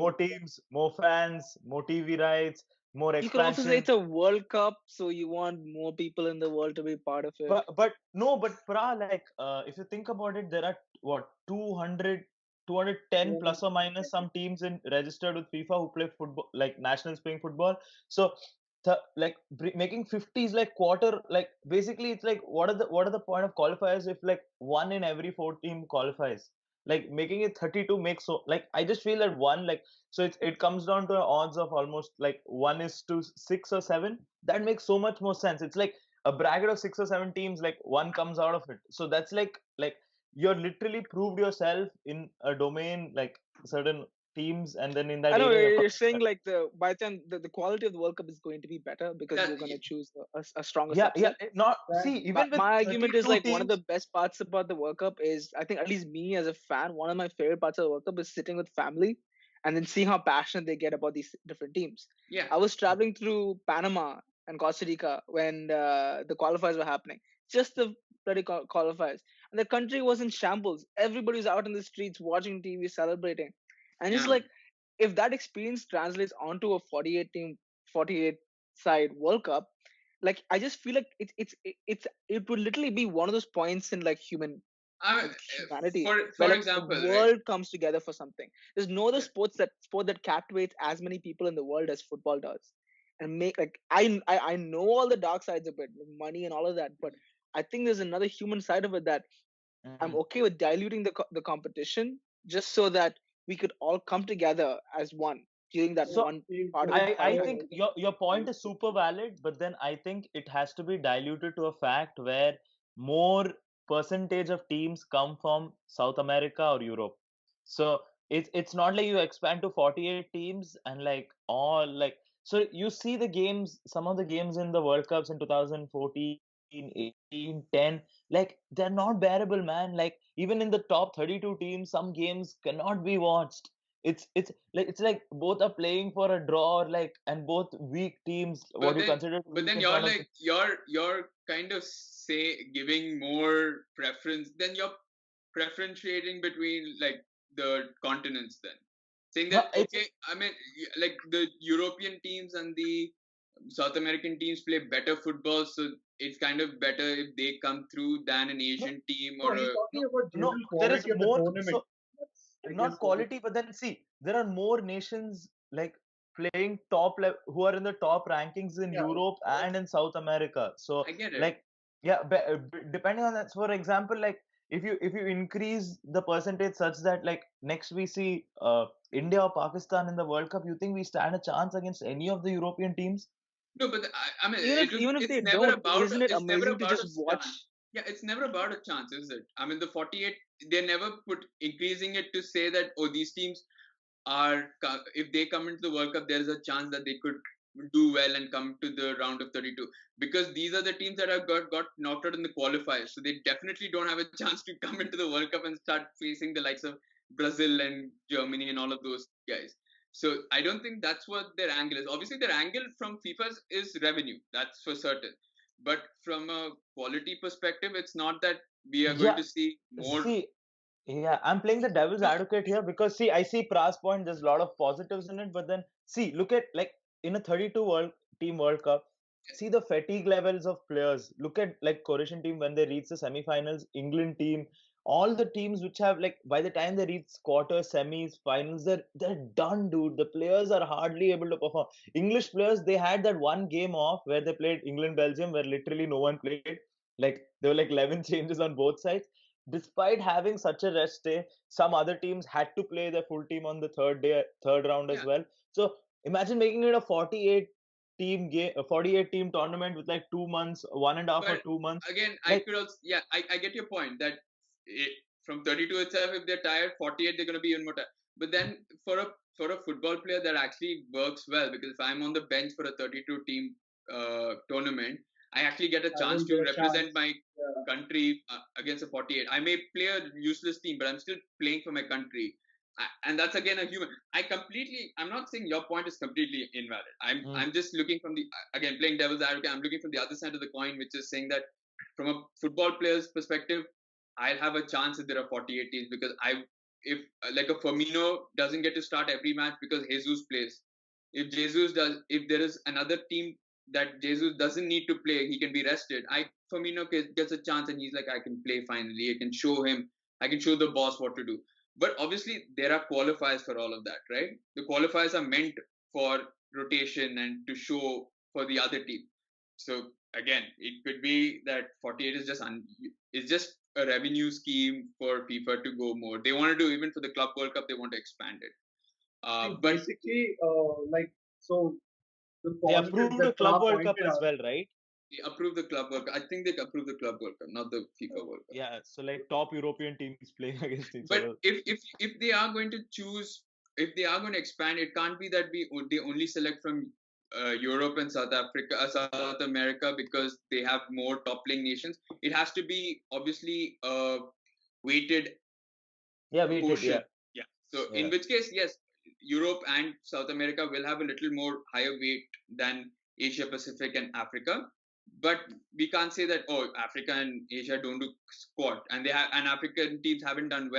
Speaker 4: more
Speaker 2: Exactly.
Speaker 4: teams, more fans, more TV rights, more
Speaker 3: You could also say
Speaker 4: expansion.
Speaker 3: it's a World Cup, so you want more people in the world to be part of it.
Speaker 4: But no, but like if you think about it, there are what 200, 210 plus or minus some teams in registered with FIFA who play football, like nationals playing football. So like making 50 is like quarter, like basically it's like what are the point of qualifiers if like one in every four team qualifies? Like making it 32 makes, so like I just feel that one, like, so it comes down to odds of almost like 1:6 or 7. That makes so much more sense. It's like a bracket of 6 or 7 teams, like one comes out of it. So that's like you're literally proved yourself in a domain, like certain teams, and then in
Speaker 3: I
Speaker 4: that
Speaker 3: know
Speaker 4: area you're
Speaker 3: you're
Speaker 4: qualified.
Speaker 3: saying like by the time the quality of the World Cup is going to be better because
Speaker 1: That
Speaker 3: you're going to choose a stronger
Speaker 4: Yeah, yeah.
Speaker 3: subset.
Speaker 4: Not see,
Speaker 2: Exactly.
Speaker 4: even with
Speaker 3: My argument is
Speaker 4: 32
Speaker 3: like one of the
Speaker 4: teams.
Speaker 3: best parts about the World Cup is I think at least me as a fan, one of my favorite parts of the World Cup is sitting with family and then seeing how passionate they get about these different teams.
Speaker 1: Yeah.
Speaker 3: I was traveling through Panama and Costa Rica when the qualifiers were happening, just the bloody qualifiers, and the country was in shambles. Everybody was out in the streets watching TV, celebrating, and just
Speaker 1: Yeah.
Speaker 3: like if that experience translates onto a 48 side World Cup, like I just feel like it would literally be one of those points in like
Speaker 1: I mean,
Speaker 3: humanity where
Speaker 1: for
Speaker 3: like the
Speaker 1: example, right?
Speaker 3: world comes together for something. There's no other
Speaker 1: Yeah.
Speaker 3: sport that captivates as many people in the world as football does. And make like I know all the dark sides of it, money and all of that, but I think there's another human side of it that I'm
Speaker 4: Mhm.
Speaker 3: okay with diluting the competition just so that we could all come together as one during that
Speaker 4: So
Speaker 3: one
Speaker 2: Team
Speaker 3: part of
Speaker 2: spirit
Speaker 4: I
Speaker 3: qualifying.
Speaker 4: think
Speaker 2: also.
Speaker 4: your point is super valid, but then I think it has to be diluted to a fact where more percentage of teams come from South America or Europe. So it's not like you expand to 48 teams and like all like so you see the games, some of the games in the World Cups in 2014, 18, 10, like they're not bearable, man. Like even in the top 32 teams, some games cannot be watched. It's like both are playing for a draw or like and both weak teams what
Speaker 1: But
Speaker 4: you
Speaker 1: then,
Speaker 4: consider
Speaker 1: but
Speaker 4: weak
Speaker 1: then
Speaker 4: in
Speaker 1: you're
Speaker 4: front of
Speaker 1: like
Speaker 4: the
Speaker 1: you're kind of giving more preference. Then you're differentiating between like the continents. Then saying
Speaker 4: no
Speaker 1: that
Speaker 4: it's
Speaker 1: okay, I mean like the European teams and the South American teams play better football, so it's kind of better if they come through than an
Speaker 4: no
Speaker 1: Asian team
Speaker 2: No,
Speaker 1: or
Speaker 2: he's
Speaker 1: a
Speaker 4: no
Speaker 2: talking about
Speaker 4: no
Speaker 2: general
Speaker 4: there is
Speaker 2: quality of the
Speaker 4: more
Speaker 2: tournament.
Speaker 4: so
Speaker 2: That's, I guess,
Speaker 4: not
Speaker 2: what he's
Speaker 4: quality but then see there are more nations like playing top level who are in the top rankings in
Speaker 2: yeah.
Speaker 4: Europe and in South America so
Speaker 1: I get it.
Speaker 4: like yeah depending on that so for example like if you increase the percentage such that like next we see India or Pakistan in the World Cup you think we stand a chance against any of the European teams.
Speaker 1: No, but I mean,
Speaker 3: Even if
Speaker 1: it's
Speaker 3: they
Speaker 1: never
Speaker 3: don't,
Speaker 1: about
Speaker 3: isn't it
Speaker 1: it's never
Speaker 3: amazing to
Speaker 1: about a
Speaker 3: just
Speaker 1: chance.
Speaker 3: watch?
Speaker 1: Yeah, it's never about a chance, is it? I mean, the 48 they never put increasing it to say that oh these teams are if they come into the World Cup, there is a chance that they could do well and come to the round of 32 because these are the teams that have got knocked out in the qualifiers, so they definitely don't have a chance to come into the World Cup and start facing the likes of Brazil and Germany and all of those guys. So I don't think that's what their angle is. Obviously, their angle from FIFA is revenue, that's for certain. But from a quality perspective, it's not that we are going
Speaker 4: Yeah,
Speaker 1: to see more.
Speaker 4: see, yeah, I'm playing the devil's
Speaker 1: No,
Speaker 4: advocate here because see, I see Pras point. There's a lot of positives in it, but then see, look at like in a 32 World Cup, see the fatigue levels of players. Look at like Croatian team when they reach the semi-finals, England team, all the teams which have like by the time they reach quarters, semis, finals, they're done, dude. The players are hardly able to perform. English players, they had that one game off where they played England Belgium, where literally no one played. Like there were like 11 changes on both sides despite having such a rest day, some other teams had to play their full team on the third round as
Speaker 1: yeah,
Speaker 4: well. So imagine making it a 48 team game, a 48 team tournament with like 2 months, 1.5 or
Speaker 1: but
Speaker 4: 2 months.
Speaker 1: again, I
Speaker 4: Like,
Speaker 1: could also, yeah, I get your point that it, from 32 itself, if they're tired, 48 they're going to be even more tired. But then for a football player, that actually works well because if I'm on the bench for a 32 team tournament, I actually get a
Speaker 2: I
Speaker 1: chance
Speaker 2: will get
Speaker 1: to
Speaker 2: a chance.
Speaker 1: represent my
Speaker 2: Yeah.
Speaker 1: country against a 48. I may play a useless team, but I'm still playing for my country. And that's again a human. I'm not saying your point is completely invalid.
Speaker 4: mm,
Speaker 1: I'm just looking from the, again, playing devil's advocate. I'm looking from the other side of the coin, which is saying that from a football player's perspective, I'll have a chance if there are 48 teams because if like a Firmino doesn't get to start every match because Jesus plays. If there is another team that Jesus doesn't need to play, he can be rested. Firmino gets a chance and he's like, I can play finally. I can show the boss what to do. But obviously, there are qualifiers for all of that, right? The qualifiers are meant for rotation and to show for the other team. So again, it could be that 48 is just a revenue scheme for FIFA to go more. They want to do even for the Club World Cup, they want to expand it.
Speaker 2: See,
Speaker 1: But
Speaker 2: basically, like, so the
Speaker 4: they
Speaker 2: positives
Speaker 4: approved a
Speaker 2: that
Speaker 4: Club
Speaker 2: Pra
Speaker 4: World Cup
Speaker 2: pointed
Speaker 4: as
Speaker 2: out.
Speaker 4: well, right?
Speaker 1: they approve the Club World Cup. I think they approve the Club World Cup, not the FIFA World Cup.
Speaker 4: Yeah, so like top European teams playing against each
Speaker 1: But
Speaker 4: other.
Speaker 1: if they are going to choose, if they are going to expand, it can't be that they only select from Europe and South America because they have more top playing nations. It has to be obviously a weighted
Speaker 4: Yeah, we did.
Speaker 1: proportion.
Speaker 4: Yeah,
Speaker 1: Yeah. So in
Speaker 4: yeah.
Speaker 1: which case, yes, Europe and South America will have a little more higher weight than Asia Pacific and Africa. But we can't say that Africa and Asia don't do squat, and African teams haven't done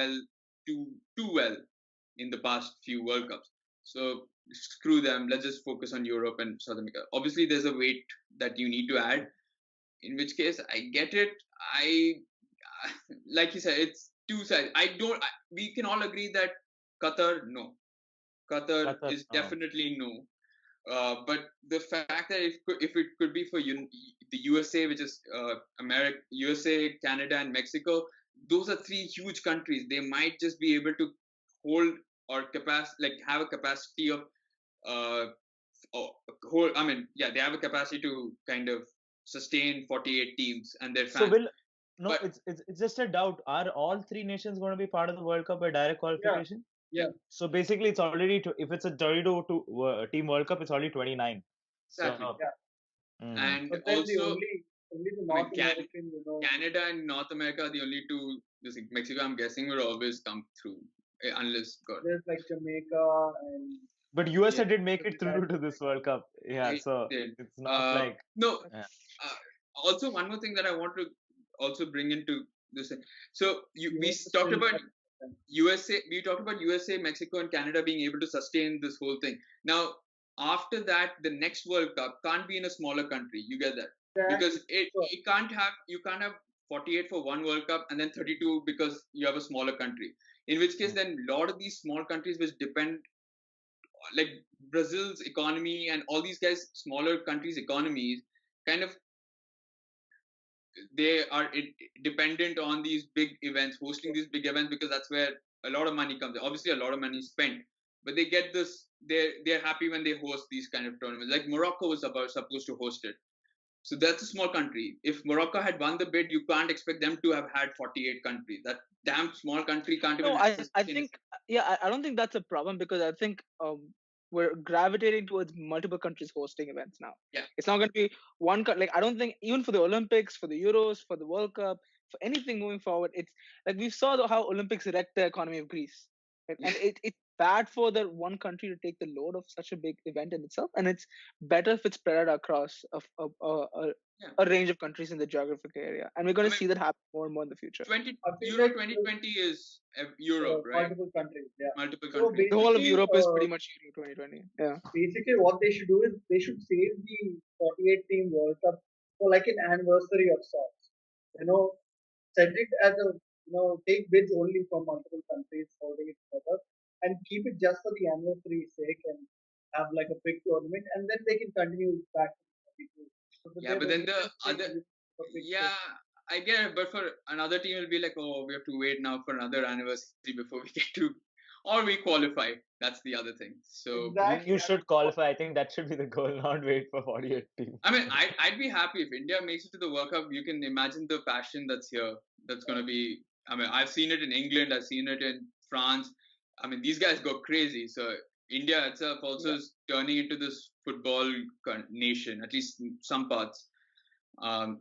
Speaker 1: too well in the past few World Cups. So screw them. Let's just focus on Europe and South America. Obviously, there's a weight that you need to add. In which case, I get it. I like you said, it's two sides. We can all agree that Qatar, no. Qatar is definitely no. But the fact that if it could be for the USA, which is USA, Canada, and Mexico, those are three huge countries. They might just be able to hold or have a capacity of they have a capacity to kind of sustain 48 teams and their fans.
Speaker 4: So it's just a doubt. Are all three nations going to be part of the World Cup by direct qualification?
Speaker 2: Yeah.
Speaker 4: So basically, it's already if it's a 32 team World Cup, it's already 29.
Speaker 1: Exactly.
Speaker 4: So,
Speaker 1: and
Speaker 2: but
Speaker 1: also
Speaker 2: only the North American,
Speaker 1: Canada and North America are the only two. Mexico, I'm guessing, will always come through unless God.
Speaker 2: There's like Jamaica and.
Speaker 4: But USA did make it through to this World Cup. Yeah, so it's not like
Speaker 1: no. Also, one more thing that I want to also bring into this. So we talked about USA. We talked about USA, Mexico, and Canada being able to sustain this whole thing. Now, after that, the next World Cup can't be in a smaller country. You get that? Because you can't have 48 for one World Cup and then 32 because you have a smaller country. In which case, then a lot of these small countries which depend, like Brazil's economy and all these guys, smaller countries' economies, kind of they are dependent on these big events, hosting these big events, because that's where a lot of money comes. Obviously, a lot of money is spent, but they get this. They're happy when they host these kind of tournaments. Like Morocco was supposed to host it, so that's a small country. If Morocco had won the bid, you can't expect them to have had 48 countries. That damn small country can't even.
Speaker 3: No, I think I don't think that's a problem, because I think we're gravitating towards multiple countries hosting events now.
Speaker 1: Yeah,
Speaker 3: it's not going to be one like I don't think even for the Olympics, for the Euros, for the World Cup, for anything moving forward, it's like we saw how Olympics wrecked the economy of Greece, right? And it's bad for the one country to take the load of such a big event in itself, and it's better if it's spread across a range of countries in the geographic area, and we're going to see that happen more and more in the future.
Speaker 1: Euro 2020 is Europe, right?
Speaker 2: Multiple countries, yeah.
Speaker 1: Multiple
Speaker 2: So
Speaker 1: countries.
Speaker 3: The whole of Europe is pretty much Euro 2020. Yeah.
Speaker 2: Basically, what they should do is they should save the 48 team World Cup for like an anniversary of sorts. Set it as a take bids only from multiple countries holding it together, and keep it just for the anniversary sake, and have like a big tournament, and then they can continue back to 32.
Speaker 1: But then the other, I get it. But for another team, will be like, oh, we have to wait now for another anniversary before we get to, or we qualify. That's the other thing. So
Speaker 2: exactly.
Speaker 4: You should qualify. I think that should be the goal, not wait for 48 teams.
Speaker 1: I mean, I'd be happy if India makes it to the World Cup. You can imagine the passion that's here. That's going to be. I mean, I've seen it in England. I've seen it in France. I mean, these guys go crazy. So India itself also is turning into this football nation, at least in some parts.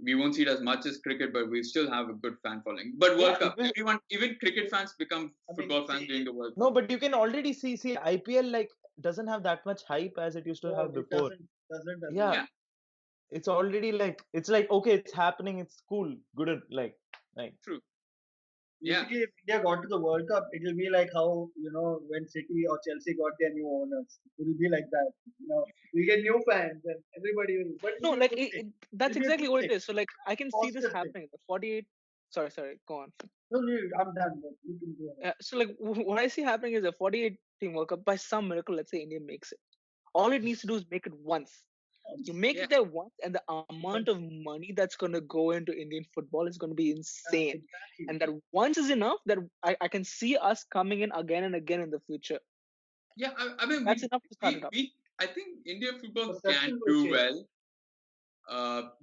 Speaker 1: We won't see it as much as cricket, but we still have a good fan following. But World Cup, even cricket fans become football fans during the World Cup.
Speaker 4: No, but you can already see IPL doesn't have that much hype as it used to have before.
Speaker 2: Doesn't.
Speaker 4: It's already it's like okay, it's happening, it's cool, good, like
Speaker 1: true.
Speaker 2: Basically, if India got to the World Cup, it will be like how when City or Chelsea got their new owners. It will be like that. We get new fans and everybody will. But
Speaker 3: no, like that's exactly what it is. So like I can see this happening. The 48. Sorry, go on.
Speaker 2: No, I'm done. You can go ahead.
Speaker 3: So like what I see happening is a 48 team World Cup. By some miracle, let's say India makes it. All it needs to do is make it once. You make it there once, and the amount of money that's going to go into Indian football is going to be insane. Exactly. And that once is enough that I can see us coming in again and again in the future.
Speaker 1: Yeah, I mean,
Speaker 3: that's enough to start it up.
Speaker 1: I think Indian football can do well.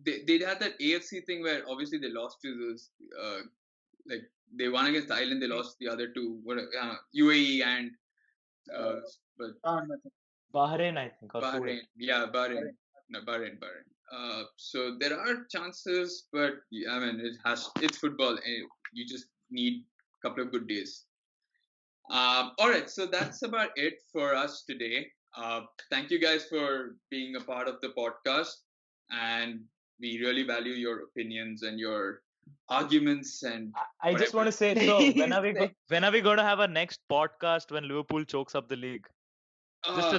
Speaker 1: They had that AFC thing where obviously they lost to those, like they won against Thailand, they lost the other two, UAE and but
Speaker 4: Bahrain, I think.
Speaker 1: Bahrain. Yeah, Bahrain. No, Bahrain. So there are chances, but I mean, it's football. And you just need a couple of good days. All right, so that's about it for us today. Thank you guys for being a part of the podcast, and we really value your opinions and your arguments and
Speaker 4: I just want
Speaker 1: whatever.
Speaker 4: to say, so when are we going to have our next podcast when Liverpool chokes up the league? Just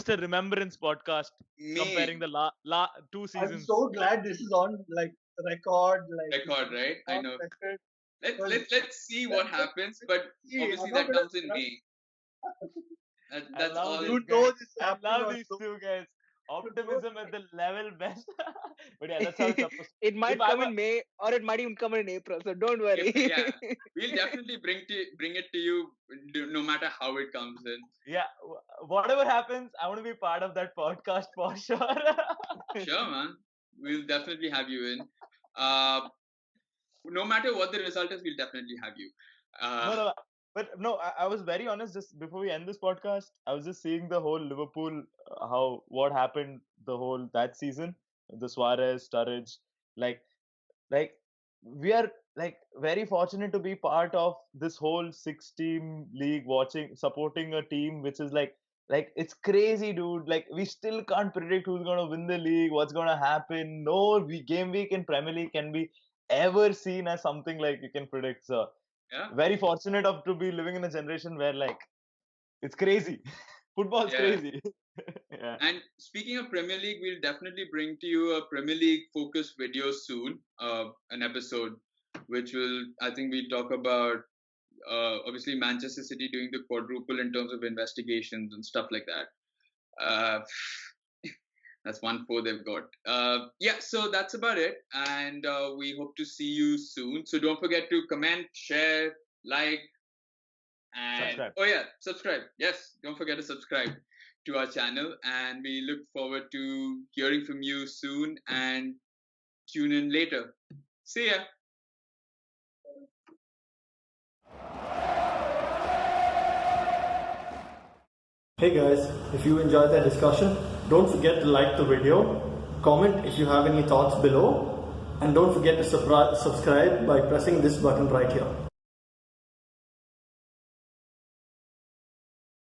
Speaker 4: a remembrance podcast comparing the two
Speaker 2: I'm
Speaker 4: seasons.
Speaker 2: so glad this is on like record,
Speaker 1: Record, right? I know.
Speaker 2: Record.
Speaker 1: Let's see what happens, but obviously that comes in May. That's all.
Speaker 2: You know this
Speaker 4: I
Speaker 2: happening
Speaker 4: love
Speaker 2: on
Speaker 4: these
Speaker 2: so-
Speaker 4: two guys. Optimism at the level best. But yeah, that's how it's supposed to.
Speaker 3: It might
Speaker 4: If I
Speaker 3: come
Speaker 4: were-
Speaker 3: in May or it might even come in April. So don't worry.
Speaker 1: Yeah, we'll definitely bring it to you no matter how it comes in.
Speaker 4: Yeah, whatever happens, I want to be part of that podcast for sure.
Speaker 1: Sure, man. We'll definitely have you in. No matter what the result is, we'll definitely have you.
Speaker 4: No, but no, I was very honest. Just before we end this podcast, I was just seeing the whole Liverpool, what happened the whole that season, the Suarez, Sturridge, like we are like very fortunate to be part of this whole 6-team league, supporting a team which is like it's crazy, dude. Like we still can't predict who's gonna win the league, what's gonna happen. No, game week in Premier League can be ever seen as something like you can predict. So
Speaker 1: Yeah.
Speaker 4: very fortunate to be living in a generation where like it's crazy. Football's crazy. Yeah.
Speaker 1: And speaking of Premier League, we'll definitely bring to you a Premier League focused video soon, an episode, which I think we talk about, obviously Manchester City doing the quadruple in terms of investigations and stuff like that. That's 1-4 they've got. Yeah, so that's about it. And we hope to see you soon. So don't forget to comment, share, like, and
Speaker 4: Subscribe.
Speaker 1: Oh yeah, subscribe. Yes, don't forget to subscribe to our channel. And we look forward to hearing from you soon and tune in later. See ya.
Speaker 5: Hey guys, if you enjoyed the discussion, don't forget to like the video, comment if you have any thoughts below, and don't forget to subscribe by pressing this button right here.